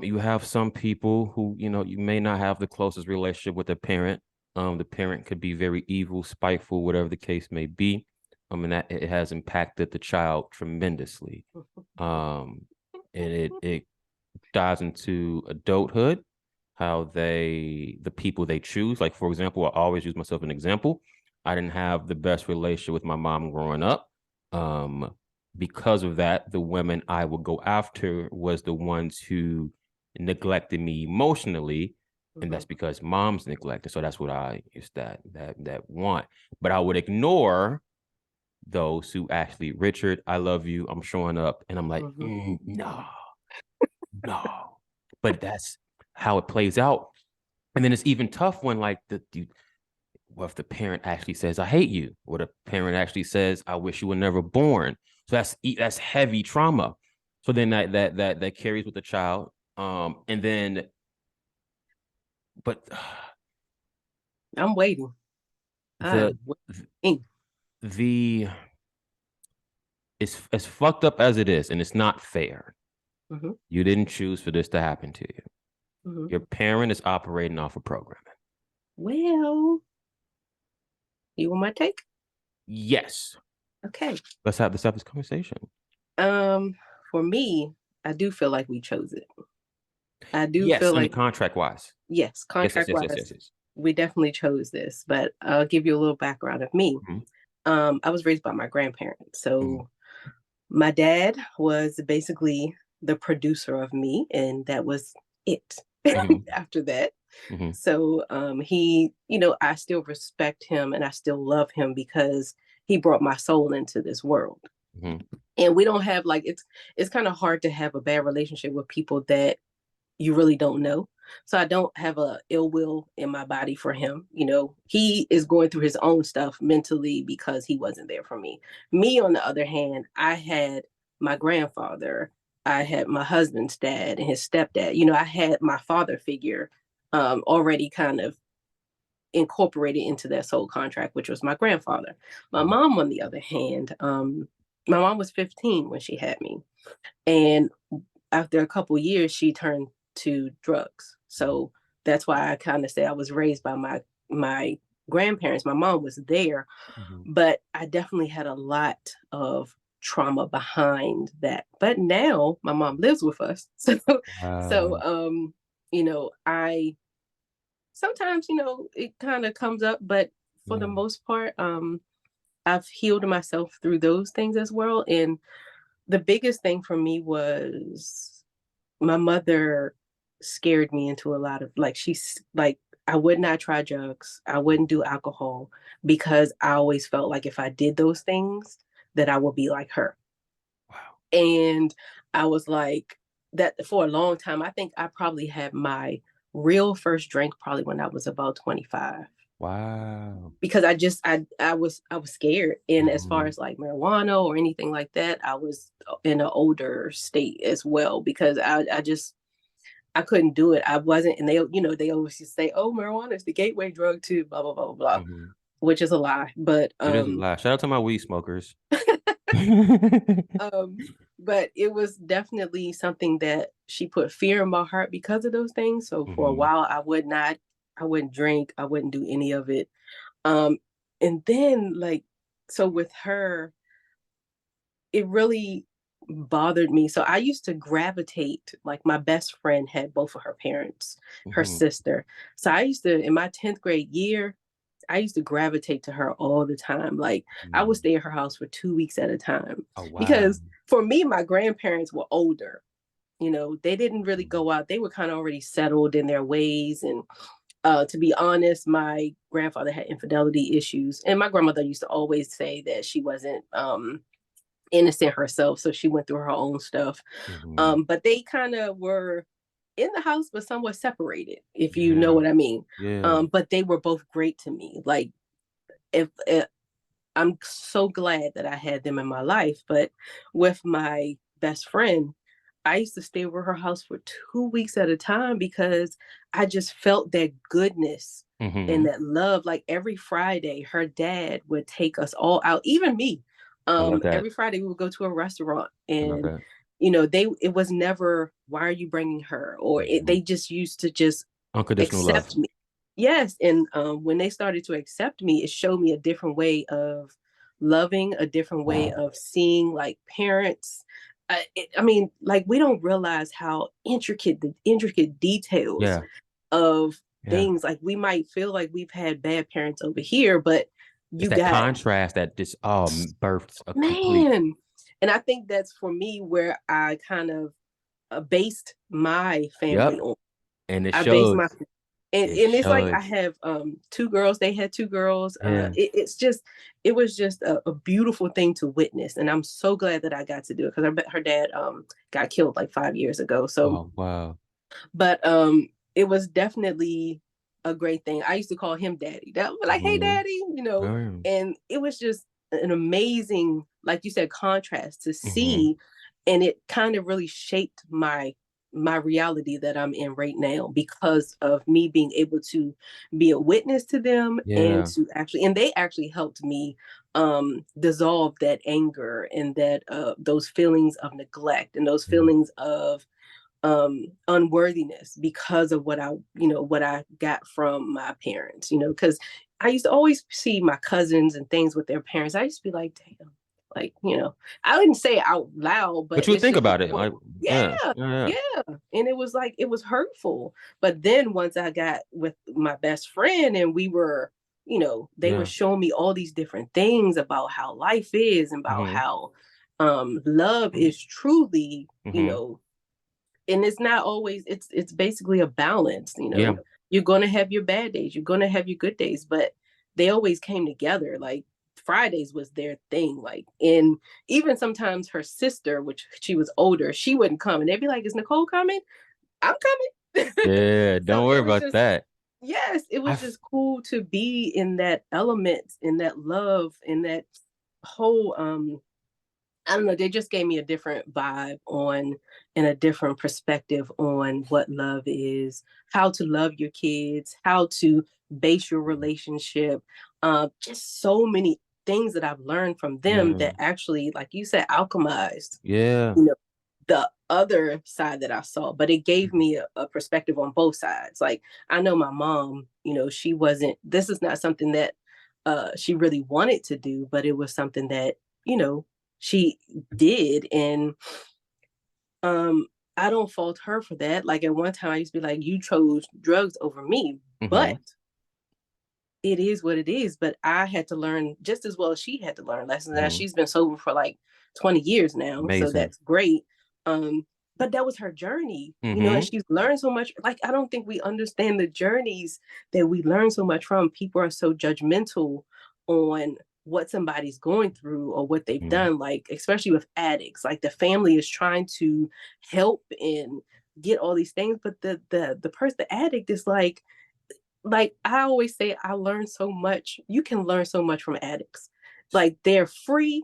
Speaker 1: you have some people who, you may not have the closest relationship with their parent. The parent could be very evil, spiteful, whatever the case may be. And that it has impacted the child tremendously. Um, and it dives into adulthood, how the people they choose. Like, for example, I always use myself as an example. I didn't have the best relationship with my mom growing up. Because of that, the women I would go after was the ones who neglected me emotionally. And that's because mom's neglected. So that's what I used that want. But I would ignore those who actually, Richard, I love you. I'm showing up. And I'm like, no, no. But that's how it plays out. And then it's even tough when like what if the parent actually says, I hate you? Or the parent actually says, I wish you were never born. So that's heavy trauma. So then that carries with the child. And then but
Speaker 2: I'm waiting.
Speaker 1: the
Speaker 2: I'm waiting.
Speaker 1: the it's as fucked up as it is, and it's not fair.
Speaker 2: Mm-hmm.
Speaker 1: You didn't choose for this to happen to you.
Speaker 2: Mm-hmm.
Speaker 1: Your parent is operating off of programming.
Speaker 2: Well, you want my take?
Speaker 1: Yes.
Speaker 2: Okay.
Speaker 1: Let's have this conversation.
Speaker 2: Um, for me, I do feel like we chose it. I do
Speaker 1: Yes,
Speaker 2: feel
Speaker 1: under
Speaker 2: like,
Speaker 1: contract wise.
Speaker 2: yes,
Speaker 1: Yes, yes,
Speaker 2: contract
Speaker 1: yes, yes, yes,
Speaker 2: wise,
Speaker 1: yes.
Speaker 2: we definitely chose this. But I'll give you a little background of me.
Speaker 1: Mm-hmm.
Speaker 2: I was raised by my grandparents.
Speaker 1: Mm-hmm.
Speaker 2: So my dad was basically the producer of me, and that was it.
Speaker 1: Mm-hmm.
Speaker 2: After that.
Speaker 1: Mm-hmm.
Speaker 2: So he, I still respect him and I still love him because he brought my soul into this world.
Speaker 1: Mm-hmm.
Speaker 2: And we don't have like it's kind of hard to have a bad relationship with people that you really don't know. So I don't have a ill will in my body for him. He is going through his own stuff mentally because he wasn't there for me. Me, on the other hand, I had my grandfather, I had my husband's dad and his stepdad. I had my father figure already kind of incorporated into that soul contract, which was my grandfather. My mom, on the other hand, my mom was 15 when she had me. And after a couple years, she turned to drugs. So that's why I kind of say I was raised by my grandparents. My mom was there,
Speaker 1: Mm-hmm.
Speaker 2: but I definitely had a lot of trauma behind that. But now my mom lives with us. So I sometimes, it kind of comes up, but for the
Speaker 1: Yeah.
Speaker 2: most part, I've healed myself through those things as well. And the biggest thing for me was my mother scared me into a lot of like she's like I would not try drugs. I wouldn't do alcohol because I always felt like if I did those things that I would be like her.
Speaker 1: Wow.
Speaker 2: And I was like that for a long time. I think I probably had my real first drink probably when I was about 25
Speaker 1: Wow.
Speaker 2: because I was scared. And as far
Speaker 1: Mm-hmm.
Speaker 2: as like marijuana or anything like that, I was in an older state as well because I couldn't do it. I wasn't, and they always say, "Oh, marijuana is the gateway drug to blah blah blah blah," blah,
Speaker 1: Mm-hmm.
Speaker 2: which is a lie. But
Speaker 1: It is a lie. Shout out to my weed smokers.
Speaker 2: um, but it was definitely something that she put fear in my heart because of those things. So for a
Speaker 1: Mm-hmm.
Speaker 2: while, I wouldn't drink, I wouldn't do any of it. Um, and then like, so with her, it really bothered me. So I used to gravitate, like my best friend had both of her parents, her
Speaker 1: Mm-hmm.
Speaker 2: sister. So I used to, in my 10th grade year, I used to gravitate to her all the time. Like I would stay at her house for 2 weeks at a time
Speaker 1: Oh wow.
Speaker 2: because for me, my grandparents were older. They didn't really
Speaker 1: Mhm.
Speaker 2: go out. They were kind of already settled in their ways. And to be honest, my grandfather had infidelity issues. And my grandmother used to always say that she wasn't innocent herself, so she went through her own stuff.
Speaker 1: Mhm.
Speaker 2: But they kind of were in the house but somewhat separated, if you know
Speaker 1: Yeah.
Speaker 2: what I mean.
Speaker 1: Yeah.
Speaker 2: But they were both great to me. Like if I'm so glad that I had them in my life. But with my best friend, I used to stay over her house for 2 weeks at a time because I just felt that goodness and
Speaker 1: Mhm.
Speaker 2: that love. Like every Friday, her dad would take us all out, even me.
Speaker 1: I love that.
Speaker 2: Every Friday we would go to a restaurant,
Speaker 1: I love
Speaker 2: and
Speaker 1: that.
Speaker 2: it was never, why are you bringing her, or
Speaker 1: Mhm.
Speaker 2: they just used to just
Speaker 1: Unconditional love.
Speaker 2: accept me. Yes, and when they started to accept me, it showed me a different way of loving, a different way of seeing like parents. I mean, like we don't realize how intricate the intricate details
Speaker 1: Yeah.
Speaker 2: of
Speaker 1: Yeah.
Speaker 2: things. Like we might feel like we've had bad parents over here, but
Speaker 1: It's
Speaker 2: you
Speaker 1: that
Speaker 2: got
Speaker 1: contrast that just births a complete.
Speaker 2: man. And I think that's for me where I kind of based my family
Speaker 1: Yep.
Speaker 2: on.
Speaker 1: And it
Speaker 2: I based my
Speaker 1: shows. It
Speaker 2: and it's like I
Speaker 1: shows.
Speaker 2: have two girls. They had two girls.
Speaker 1: Yeah.
Speaker 2: It was just a beautiful thing to witness, and I'm so glad that I got to do it because her dad got killed like 5 years ago. So,
Speaker 1: Oh wow.
Speaker 2: but it was definitely a great thing. I used to call him daddy. That was like, hey
Speaker 1: Mhm.
Speaker 2: daddy,
Speaker 1: Yeah.
Speaker 2: and it was just an amazing, like you said, contrast to
Speaker 1: Mhm.
Speaker 2: see, and it kind of really shaped my reality that I'm in right now because of me being able to be a witness to them and
Speaker 1: Yeah.
Speaker 2: to actually, and they actually helped me dissolve that anger and that those feelings of neglect and those
Speaker 1: Yeah.
Speaker 2: feelings of unworthiness because of what I got from my parents, because I used to always see my cousins and things with their parents. I used to be like, damn, like, I didn't say it out loud,
Speaker 1: But
Speaker 2: but
Speaker 1: you would
Speaker 2: it's
Speaker 1: think
Speaker 2: just
Speaker 1: about it,
Speaker 2: like,
Speaker 1: like,
Speaker 2: yeah,
Speaker 1: yeah, yeah,
Speaker 2: yeah. And it was like, it was hurtful. But then once I got with my best friend and we were, they were
Speaker 1: yeah.
Speaker 2: showing me all these different things about how life is and about
Speaker 1: Mhm.
Speaker 2: how love is truly,
Speaker 1: Mhm.
Speaker 2: and it's not always, it's basically a balance.
Speaker 1: Yeah.
Speaker 2: You're going to have your bad days. You're going to have your good days, but they always came together. Like Fridays was their thing. Like, and even sometimes her sister, which she was older, she wouldn't come. And they'd be like, is Nicole coming? I'm coming.
Speaker 1: Yeah,
Speaker 2: So
Speaker 1: don't worry
Speaker 2: it was
Speaker 1: about
Speaker 2: just,
Speaker 1: that.
Speaker 2: yes, it was
Speaker 1: I've
Speaker 2: just cool to be in that element, in that love, in that whole I don't know, they just gave me a different vibe on and a different perspective on what love is, how to love your kids, how to base your relationship. Just so many things that I've learned from them
Speaker 1: yeah,
Speaker 2: that actually, like you said, alchemized,
Speaker 1: yeah.
Speaker 2: you know, the other side that I saw, but it gave me a perspective on both sides. Like I know my mom, she wasn't, this is not something that she really wanted to do, but it was something that, you know, she did. And um I don't fault her for that. Like at one time I used to be like, you chose drugs over me,
Speaker 1: Mm-hmm.
Speaker 2: but it is what it is. But I had to learn just as well as she had to learn lessons. Now
Speaker 1: Mm-hmm.
Speaker 2: she's been sober for like 20 years now, so
Speaker 1: Amazing.
Speaker 2: that's great. But that was her journey, and
Speaker 1: Mm-hmm.
Speaker 2: she's learned so much. Like I don't think we understand the journeys that we learn so much from. People are so judgmental on what somebody's going through or what they've
Speaker 1: Mm-hmm.
Speaker 2: done, like especially with addicts. Like the family is trying to help and get all these things, but the person, the addict, is like I always say, I learned so much. You can learn so much from addicts. Like they're free.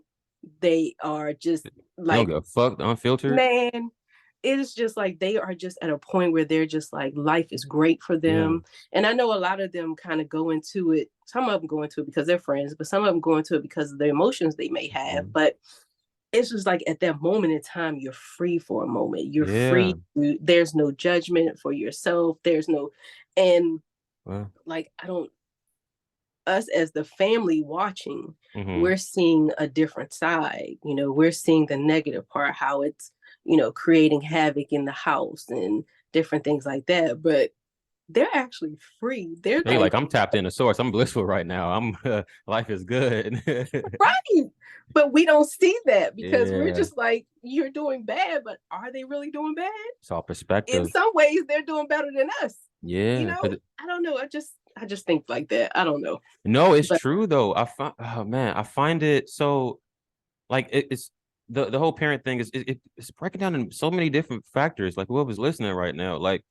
Speaker 2: They are just
Speaker 1: They don't
Speaker 2: like,
Speaker 1: give a fuck, unfiltered.
Speaker 2: man, it is just like they are just at a point where they're just like life is great for
Speaker 1: Yeah.
Speaker 2: them. And I know a lot of them kind of go into it. Some of them go into it because they're friends, but some of them go into it because of the emotions they may have.
Speaker 1: Mm-hmm.
Speaker 2: But it's just like at that moment in time, you're free for a moment. You're free.
Speaker 1: Yeah.
Speaker 2: There's no judgment for yourself. There's no, and
Speaker 1: Well,
Speaker 2: like I don't, us as the family watching,
Speaker 1: mm-hmm.
Speaker 2: we're seeing a different side. We're seeing the negative part, how it's, creating havoc in the house and different things like that. But they're actually free. They're
Speaker 1: They like,
Speaker 2: like,
Speaker 1: I'm tapped into source. I'm blissful right now. I'm life is good.
Speaker 2: right. But we don't see that because we're
Speaker 1: Yeah.
Speaker 2: just like, you're doing bad, but are they really doing bad?
Speaker 1: It's all
Speaker 2: In
Speaker 1: perspective.
Speaker 2: some ways, they're doing better than us.
Speaker 1: Yeah. 'Cause
Speaker 2: I don't know. I just think like that. I don't know.
Speaker 1: no, it's
Speaker 2: But
Speaker 1: true though. I find, oh man, I find it so like it's the whole parent thing is it's breaking down in so many different factors. Like whoever's listening right now, like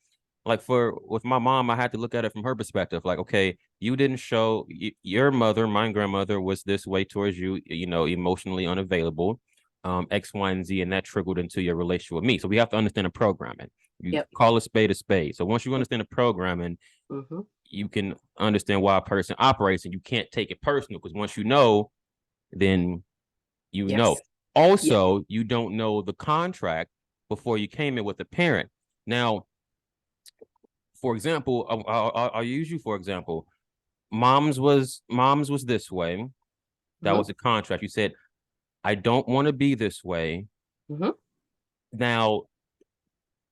Speaker 1: for with my mom, I had to look at it from her perspective. Like, okay, you didn't show your mother, my grandmother was this way towards you, emotionally unavailable, X, Y, and Z, and that trickled into your relationship with me. So we have to understand the programming. You
Speaker 2: yep.
Speaker 1: call a spade a spade. So once you understand the programming,
Speaker 2: Mm-hmm.
Speaker 1: you can understand why a person operates, and you can't take it personal because once you know, then you know.
Speaker 2: Yes. Yep.
Speaker 1: Also, you don't know the contract before you came in with the parent. Now, for example, I'll use you for example. Mom's was this way. That
Speaker 2: Mm-hmm.
Speaker 1: was a contract. You said, I don't want to be this way.
Speaker 2: Mm-hmm.
Speaker 1: Now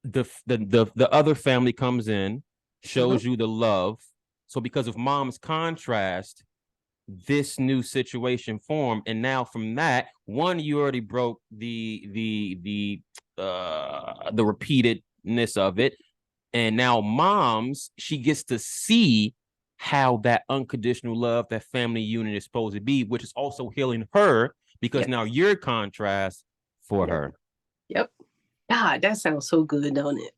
Speaker 1: the other family comes in,
Speaker 2: Mm-hmm.
Speaker 1: shows you the love. So because of mom's contrast, this new situation formed, and now from that one, you already broke the repeatedness of it. And now mom's, she gets to see how that unconditional love, that family unit is supposed to be, which is also healing her because
Speaker 2: Yep.
Speaker 1: now you're contrast for
Speaker 2: Yep.
Speaker 1: her.
Speaker 2: Yep. God, that sounds so good, don't it?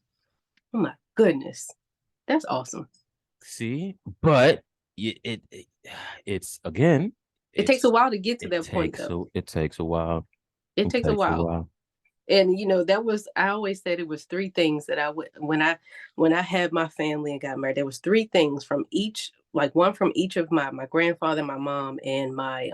Speaker 2: Oh my goodness. That's awesome.
Speaker 1: See, but it it's again,
Speaker 2: It takes a
Speaker 1: it's
Speaker 2: while to get to
Speaker 1: it
Speaker 2: that point
Speaker 1: takes
Speaker 2: though.
Speaker 1: a while.
Speaker 2: It
Speaker 1: It
Speaker 2: takes a
Speaker 1: takes a
Speaker 2: while.
Speaker 1: while.
Speaker 2: And that was, I always said it was three things that I would, when I had my family and got married, there was three things from each, like one from each of my grandfather, my mom, and my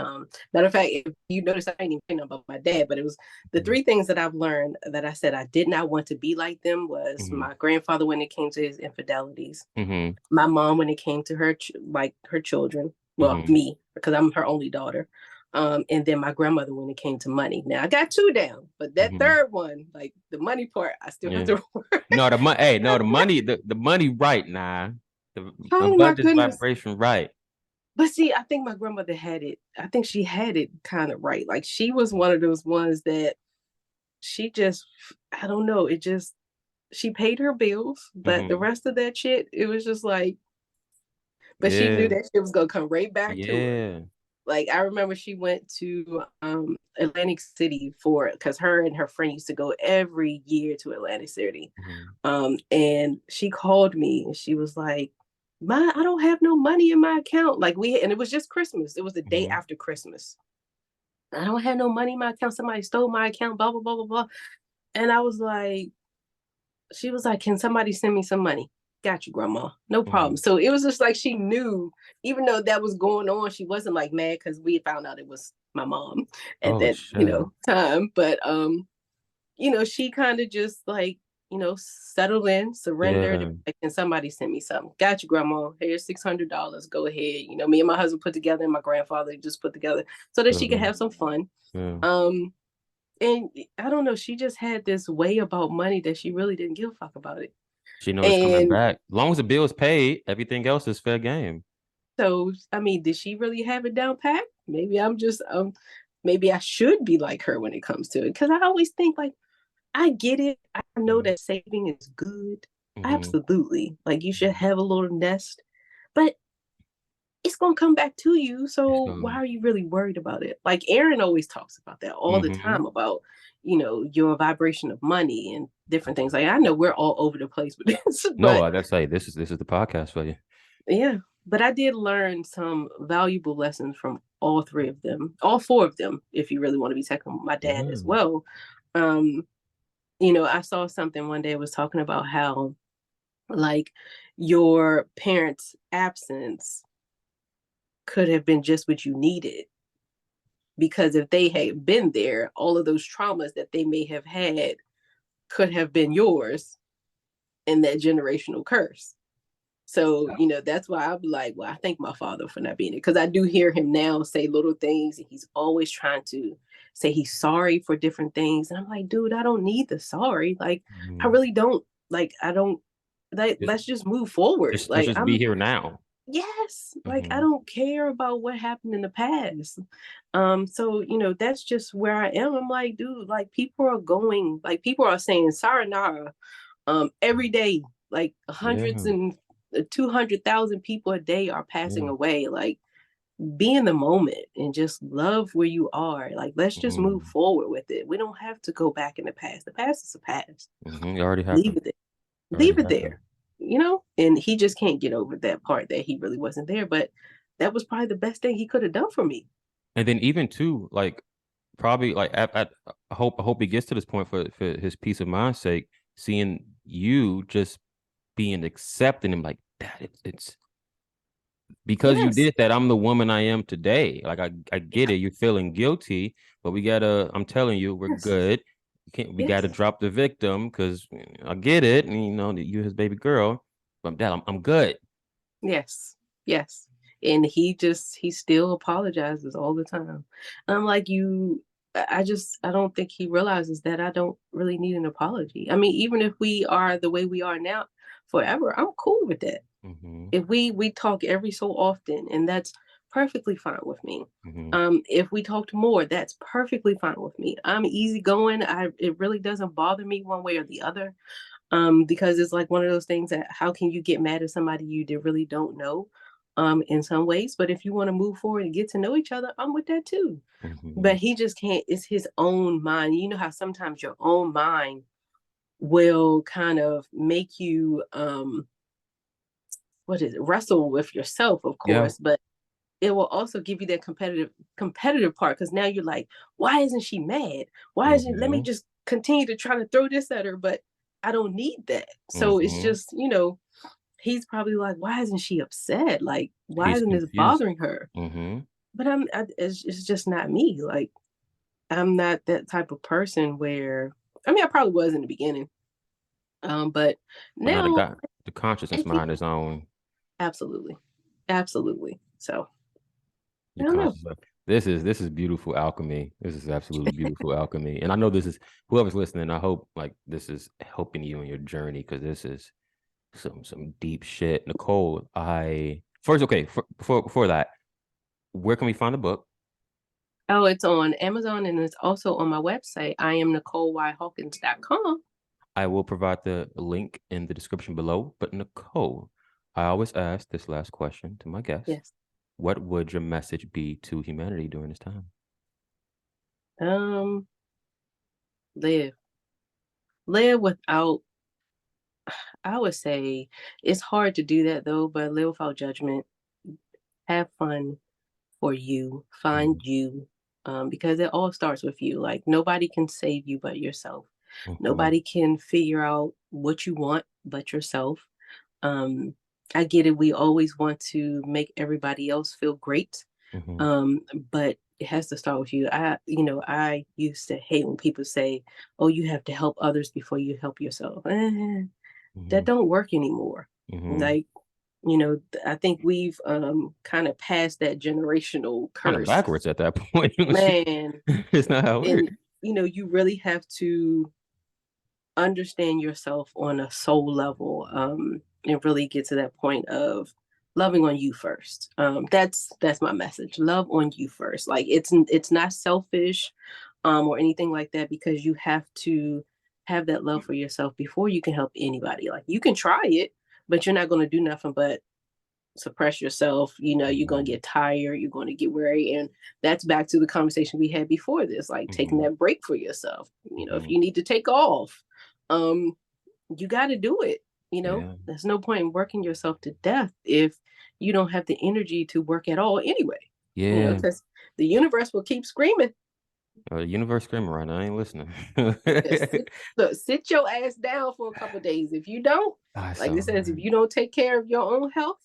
Speaker 2: matter of fact, if you notice, I ain't even know about my dad, but it was the
Speaker 1: Mm-hmm.
Speaker 2: three things that I've learned that I said I did not want to be like them was
Speaker 1: Mm-hmm.
Speaker 2: my grandfather when it came to his infidelities,
Speaker 1: Mm-hmm.
Speaker 2: my mom when it came to her like her children, well,
Speaker 1: Mm-hmm.
Speaker 2: me because I'm her only daughter, and then my grandmother when it came to money. Now I got two down, but that
Speaker 1: Mm-hmm.
Speaker 2: third one, like the money part, I still have
Speaker 1: Yeah.
Speaker 2: to work.
Speaker 1: No, the money. Hey, no, the money right now. The
Speaker 2: Oh my
Speaker 1: budget's
Speaker 2: goodness.
Speaker 1: vibration right.
Speaker 2: But see, I think my grandmother had it. I think she had it kind of right. Like she was one of those ones that she just, I don't know, it just she paid her bills, but the
Speaker 1: Mm-hmm.
Speaker 2: rest of that shit, it was just like, but she knew
Speaker 1: Yeah.
Speaker 2: that shit was gonna come right back to her.
Speaker 1: Yeah.
Speaker 2: Like I remember she went to Atlantic City for because her and her friend used to go every year to Atlantic City.
Speaker 1: Mm-hmm.
Speaker 2: And she called me and she was like, I don't have no money in my account. Like and it was just Christmas. It was the day
Speaker 1: Mm-hmm.
Speaker 2: after Christmas. I don't have no money in my account. Somebody stole my account, blah, blah, blah, blah, blah. And I was like, she was like, can somebody send me some money? Got you, grandma. No
Speaker 1: Mm-hmm.
Speaker 2: problem. So it was just like she knew, even though that was going on, she wasn't like mad because we found out it was my mom at
Speaker 1: Oh
Speaker 2: that,
Speaker 1: shit.
Speaker 2: time. But she kind of just like, settled in, surrendered.
Speaker 1: Yeah.
Speaker 2: Like, can somebody send me something? Got you, grandma. Here's $600. Go ahead. Me and my husband put together, and my grandfather just put together so that she could
Speaker 1: Yeah.
Speaker 2: have some fun.
Speaker 1: Yeah.
Speaker 2: Um, and I don't know, she just had this way about money that she really didn't give a fuck about it.
Speaker 1: She knows it's coming
Speaker 2: And
Speaker 1: back. As long as the bill is paid, everything else is fair game.
Speaker 2: so, I mean, did she really have it down pat? Maybe I'm just, maybe I should be like her when it comes to it. Cause I always think like, I get it. I know
Speaker 1: Mm-hmm.
Speaker 2: that saving is good.
Speaker 1: Mm-hmm.
Speaker 2: Absolutely. Like you should have a little nest, but it's gonna come back to you.
Speaker 1: It's
Speaker 2: So why
Speaker 1: gone.
Speaker 2: are you really worried about it? Like Aaron always talks about that all the
Speaker 1: Mm-hmm.
Speaker 2: time about, your vibration of money and different things. Like I know we're all over the place with this,
Speaker 1: No,
Speaker 2: but
Speaker 1: I gotta say, this is the podcast for you.
Speaker 2: yeah. But I did learn some valuable lessons from all three of them, all four of them, if you really want to be technical, my dad
Speaker 1: Yeah.
Speaker 2: as well. Um, I saw something one day, it was talking about how like your parents' absence could have been just what you needed, because if they had been there, all of those traumas that they may have had could have been yours in that generational curse. So, that's why I'm like, well, I thank my father for not being it. Because I do hear him now say little things, and he's always trying to say he's sorry for different things. And I'm like, dude, I don't need the sorry. Like, I
Speaker 1: Mm-hmm.
Speaker 2: really don't. Like, I don't. Like,
Speaker 1: Just,
Speaker 2: let's just move forward.
Speaker 1: just, let's
Speaker 2: Like,
Speaker 1: just be here now.
Speaker 2: yes, like I
Speaker 1: Mm-hmm.
Speaker 2: don't care about what happened in the past. So that's just where I am. I'm like, dude, like people are saying sayonara every day. Like hundreds
Speaker 1: Yeah.
Speaker 2: and 200,000 people a day are passing
Speaker 1: Yeah.
Speaker 2: away. Like be in the moment and just love where you are. Like let's just move
Speaker 1: Mm-hmm.
Speaker 2: forward with it. We don't have to go back in the past. The past is the past.
Speaker 1: Mm-hmm. It already
Speaker 2: Leave
Speaker 1: happened.
Speaker 2: it
Speaker 1: Already
Speaker 2: leave it
Speaker 1: happened.
Speaker 2: there, and he just can't get over that part that he really wasn't there. But that was probably the best thing he could have done for me.
Speaker 1: And then even too, like probably like I hope he gets to this point for his peace of mind's sake, seeing you just being accepting him like that. It's because you
Speaker 2: Yes,
Speaker 1: did that. I'm the woman I am today. Like I get it. You're feeling guilty, but we gotta. I'm telling you, we're
Speaker 2: yes,
Speaker 1: good. You can't. We gotta
Speaker 2: yes,
Speaker 1: drop the victim because I get it. And, that you his baby girl. But Dad, I'm good.
Speaker 2: yes, yes. And he still apologizes all the time. I'm like, I don't think he realizes that I don't really need an apology. I mean, even if we are the way we are now forever, I'm cool with that.
Speaker 1: Mm-hmm.
Speaker 2: If we talk every so often, and that's perfectly fine with me.
Speaker 1: Mm-hmm.
Speaker 2: If we talked more, that's perfectly fine with me. I'm easygoing. It really doesn't bother me one way or the other. Because it's like one of those things that how can you get mad at somebody you really don't know, in some ways. But if you want to move forward and get to know each other, I'm with that too.
Speaker 1: Mm-hmm.
Speaker 2: But he just can't. It's his own mind. You know how sometimes your own mind will kind of make you what is it, wrestle with yourself, of
Speaker 1: Yeah.
Speaker 2: course, but it will also give you that competitive part, because now you're like, why isn't she mad? Why isn't let me
Speaker 1: Mm-hmm.
Speaker 2: just continue to try to throw this at her, but I don't need that. So it's
Speaker 1: Mm-hmm.
Speaker 2: just, he's probably like, why isn't she upset? Like, why
Speaker 1: He's
Speaker 2: isn't this
Speaker 1: confused.
Speaker 2: bothering her?
Speaker 1: Mm-hmm.
Speaker 2: But it's just not me. Like, I'm not that type of person where, I mean, I probably was in the beginning. But
Speaker 1: But now
Speaker 2: now
Speaker 1: the consciousness
Speaker 2: I think
Speaker 1: behind his own.
Speaker 2: absolutely. Absolutely. So I
Speaker 1: The
Speaker 2: don't know.
Speaker 1: conscious of this is beautiful alchemy. This is absolutely beautiful alchemy. And I know this is whoever's listening, I hope like this is helping you in your journey because this is some deep shit. Nicole, I first okay, before that, where can we find the book?
Speaker 2: Oh, it's on Amazon and it's also on my website, I am nicoleyhawkins.com.
Speaker 1: I will provide the link in the description below. But Nicole, I always ask this last question to my guests.
Speaker 2: Yes.
Speaker 1: What would your message be to humanity during this time?
Speaker 2: Um, live. Live without, I would say it's hard to do that though, but live without judgment. Have fun for you. Find
Speaker 1: Mm-hmm.
Speaker 2: you. Because it all starts with you. Like nobody can save you but yourself.
Speaker 1: Mm-hmm.
Speaker 2: Nobody can figure out what you want but yourself. Um, I get it. We always want to make everybody else feel great.
Speaker 1: Mm-hmm.
Speaker 2: Um, but it has to start with you. I used to hate when people say, "Oh, you have to help others before you help yourself." That
Speaker 1: Mm-hmm.
Speaker 2: don't work anymore.
Speaker 1: Mm-hmm.
Speaker 2: Like, I think we've kind of passed that generational
Speaker 1: Kind of
Speaker 2: curse.
Speaker 1: backwards at that point.
Speaker 2: Man,
Speaker 1: It's not how it
Speaker 2: and
Speaker 1: works.
Speaker 2: you really have to understand yourself on a soul level, and really get to that point of loving on you first. That's my message. Love on you first. Like it's not selfish, or anything like that, because you have to have that love for yourself before you can help anybody. Like you can try it, but you're not going to do nothing but suppress yourself. You're going to
Speaker 1: Mm-hmm.
Speaker 2: get tired, you're going to get weary, and that's back to the conversation we had before this, like taking
Speaker 1: Mm-hmm.
Speaker 2: that break for yourself. If
Speaker 1: Mm-hmm.
Speaker 2: you need to take off, um you got to do it.
Speaker 1: Yeah.
Speaker 2: There's no point in working yourself to death if you don't have the energy to work at all anyway.
Speaker 1: Yeah.
Speaker 2: Because the universe will keep screaming.
Speaker 1: Universe screaming right now. I ain't listening.
Speaker 2: Just sit your ass down for a couple of days. If you don't,
Speaker 1: I
Speaker 2: like it
Speaker 1: so
Speaker 2: says, if you don't take care of your own health,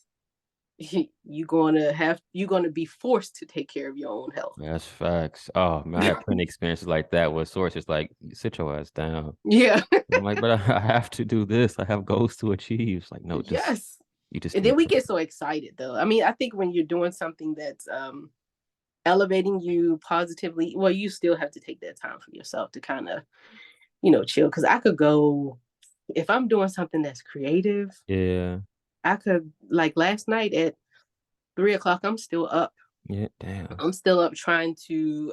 Speaker 2: you're gonna be forced to take care of your own health.
Speaker 1: that's facts. Oh man, I had plenty experiences like that with sources like sit your ass down.
Speaker 2: Yeah.
Speaker 1: I'm like, but I have to do this. I have goals to achieve. It's like, no, just
Speaker 2: Yes.
Speaker 1: you just
Speaker 2: And then
Speaker 1: can't
Speaker 2: we
Speaker 1: do
Speaker 2: get so excited though. I mean, I think when you're doing something that's elevating you positively, well, you still have to take that time for yourself to kind of, chill. Because I could go, if I'm doing something that's creative,
Speaker 1: it. Yeah.
Speaker 2: I could, like last night at 3 o'clock, I'm still up.
Speaker 1: Yeah. Damn.
Speaker 2: I'm still up trying to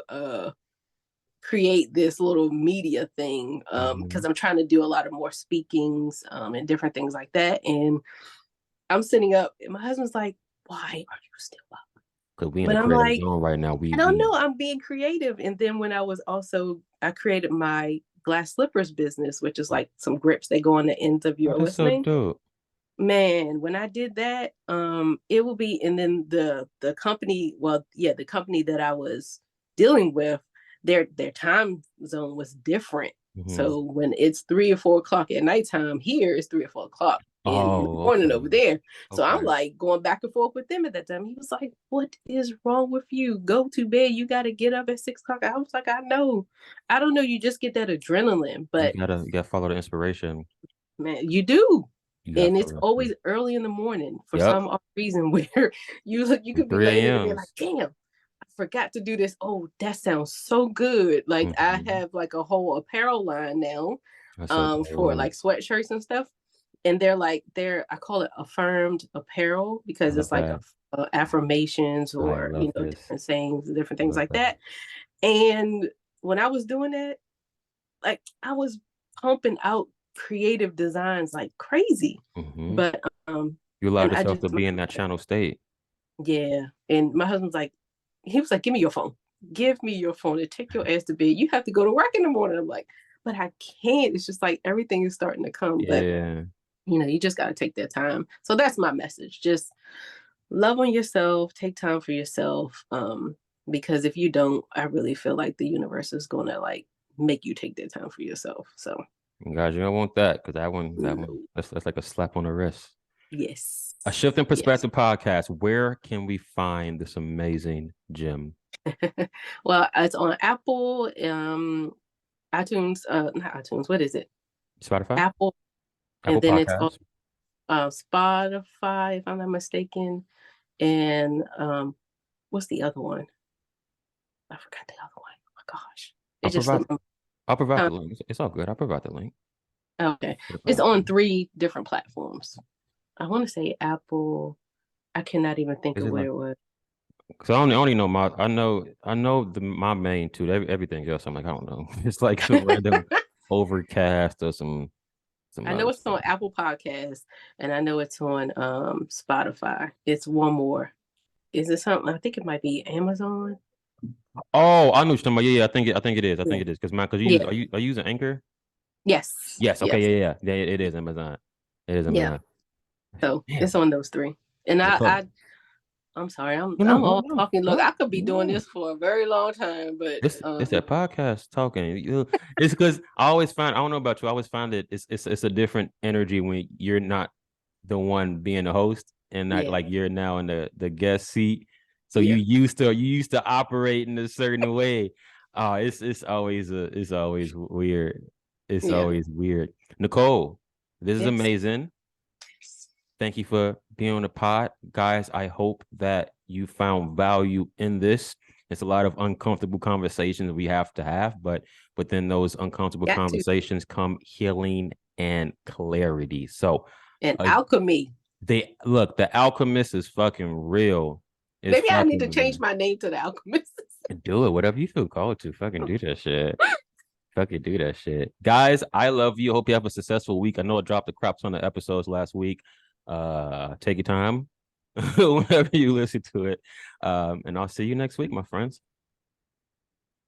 Speaker 2: create this little media thing,
Speaker 1: Mm-hmm.
Speaker 2: because I'm trying to do a lot of more speakings, and different things like that. And I'm sitting up, and my husband's like, "Why are you still up?"
Speaker 1: Cause we in
Speaker 2: But
Speaker 1: a
Speaker 2: I'm
Speaker 1: creative
Speaker 2: like,
Speaker 1: zone right now.
Speaker 2: I don't know. I'm being creative. And then when I created my glass slippers business, which is like some grips that go on the ends of
Speaker 1: Oh,
Speaker 2: your
Speaker 1: that's so
Speaker 2: listening.
Speaker 1: dope.
Speaker 2: Man, when I did that, it will be, and then the company, well, yeah, the company that I was dealing with, their time zone was different.
Speaker 1: Mm-hmm.
Speaker 2: So when it's 3 or 4 o'clock at nighttime, here it's 3 or 4 o'clock in the
Speaker 1: Oh,
Speaker 2: morning
Speaker 1: okay.
Speaker 2: over there. So I'm
Speaker 1: Okay.
Speaker 2: like going back and forth with them at that time. He was like, "What is wrong with you? Go to bed. You got to get up at 6 o'clock." I was like, "I know, I don't know. You just get that adrenaline, but
Speaker 1: You gotta follow the inspiration.
Speaker 2: man, you do."
Speaker 1: You have
Speaker 2: And
Speaker 1: to
Speaker 2: it's
Speaker 1: follow
Speaker 2: always
Speaker 1: it.
Speaker 2: early in the morning for
Speaker 1: Yep.
Speaker 2: some odd reason where you could be
Speaker 1: 3
Speaker 2: laying in the bed like,
Speaker 1: a.m.s.
Speaker 2: "Damn, I forgot to do this. Oh, that sounds so good." Like I
Speaker 1: Mm-hmm.
Speaker 2: have like a whole apparel line now,
Speaker 1: That's so
Speaker 2: for
Speaker 1: dope.
Speaker 2: like sweatshirts and stuff. And they're I call it affirmed apparel
Speaker 1: I
Speaker 2: because
Speaker 1: love
Speaker 2: it's like
Speaker 1: that.
Speaker 2: affirmations,
Speaker 1: I
Speaker 2: or
Speaker 1: love this.
Speaker 2: different sayings, different
Speaker 1: I
Speaker 2: things
Speaker 1: love
Speaker 2: like
Speaker 1: that.
Speaker 2: that. And when I was doing that, like I was pumping out creative designs like crazy.
Speaker 1: Mm-hmm.
Speaker 2: But
Speaker 1: You allowed
Speaker 2: and I
Speaker 1: yourself
Speaker 2: just
Speaker 1: to be in that channel state.
Speaker 2: yeah. And my husband's like, he was like, "Give me your phone. Give me your phone and take your ass to bed. You have to go to work in the morning." I'm like, "But I can't." It's just like everything is starting to come. But
Speaker 1: Yeah.
Speaker 2: you just gotta take that time. So that's my message. Just love on yourself, take time for yourself. Because if you don't, I really feel like the universe is gonna like make you take that time for yourself. So
Speaker 1: Guys, you don't want that because that one,
Speaker 2: no.
Speaker 1: that's like a slap on the wrist.
Speaker 2: Yes.
Speaker 1: A Shift in
Speaker 2: Yes.
Speaker 1: Perspective podcast. Where can we find this amazing
Speaker 2: Well, it's on Apple, iTunes, not iTunes, what is it?
Speaker 1: Spotify,
Speaker 2: Apple, and
Speaker 1: Apple
Speaker 2: then it's on
Speaker 1: Podcasts.
Speaker 2: Spotify, if I'm not mistaken. And what's the other one? I forgot the other one. Oh my gosh. It
Speaker 1: I'll
Speaker 2: just
Speaker 1: provide
Speaker 2: slipped my
Speaker 1: I'll provide
Speaker 2: huh?
Speaker 1: the link. It's all good. I'll provide the link
Speaker 2: Okay.
Speaker 1: to the
Speaker 2: It's on
Speaker 1: platform.
Speaker 2: 3 different platforms. I want to say Apple. I cannot even think
Speaker 1: Is
Speaker 2: of
Speaker 1: it
Speaker 2: what
Speaker 1: like
Speaker 2: it was.
Speaker 1: because I only know I know my main two. Everything else I'm like I don't know. It's like some random overcast or some. Some
Speaker 2: I
Speaker 1: other
Speaker 2: know it's
Speaker 1: stuff.
Speaker 2: on Apple Podcasts, and I know it's on Spotify. It's one more. Is it something? I think it might be Amazon.
Speaker 1: Oh, I know what you're talking about. Yeah, yeah, I think it is. I think
Speaker 2: Yeah.
Speaker 1: it is. Because you use
Speaker 2: Yeah.
Speaker 1: are you using Anchor?
Speaker 2: Yes.
Speaker 1: Yes. Okay.
Speaker 2: Yes.
Speaker 1: Yeah. It is Amazon. It is
Speaker 2: Yeah.
Speaker 1: Amazon.
Speaker 2: So it's
Speaker 1: Damn.
Speaker 2: on those three. And
Speaker 1: Nicole.
Speaker 2: I'm sorry.
Speaker 1: No, no,
Speaker 2: I'm
Speaker 1: no,
Speaker 2: all
Speaker 1: no,
Speaker 2: talking. Look,
Speaker 1: no,
Speaker 2: I could be doing
Speaker 1: no.
Speaker 2: this for a very long time, but
Speaker 1: It's that podcast talking. It's because I always find I don't know about you. I always find that it's a different energy when you're not the one being the host and not
Speaker 2: yeah.
Speaker 1: like you're now in the guest seat. So
Speaker 2: Yeah.
Speaker 1: you used to operate in a certain way. It's always weird. It's
Speaker 2: Yeah.
Speaker 1: always weird. Nicole, this is
Speaker 2: Yes.
Speaker 1: amazing. Thank you for being on the pod. Guys, I hope that you found value in this. It's a lot of uncomfortable conversations we have to have, but within those uncomfortable
Speaker 2: Got to.
Speaker 1: conversations come healing and clarity. So
Speaker 2: And
Speaker 1: uh,
Speaker 2: alchemy.
Speaker 1: they look, the alchemist is fucking real. It's
Speaker 2: Maybe I need
Speaker 1: fucking
Speaker 2: to change
Speaker 1: real.
Speaker 2: my name to the Alchemist.
Speaker 1: Do it, whatever you feel called to. Fucking do that shit. Fucking do that shit. Guys, I love you. Hope you have a successful week. I know I dropped the crap ton of episodes last week. Take your time whenever you listen to it. And I'll see you next week, my friends.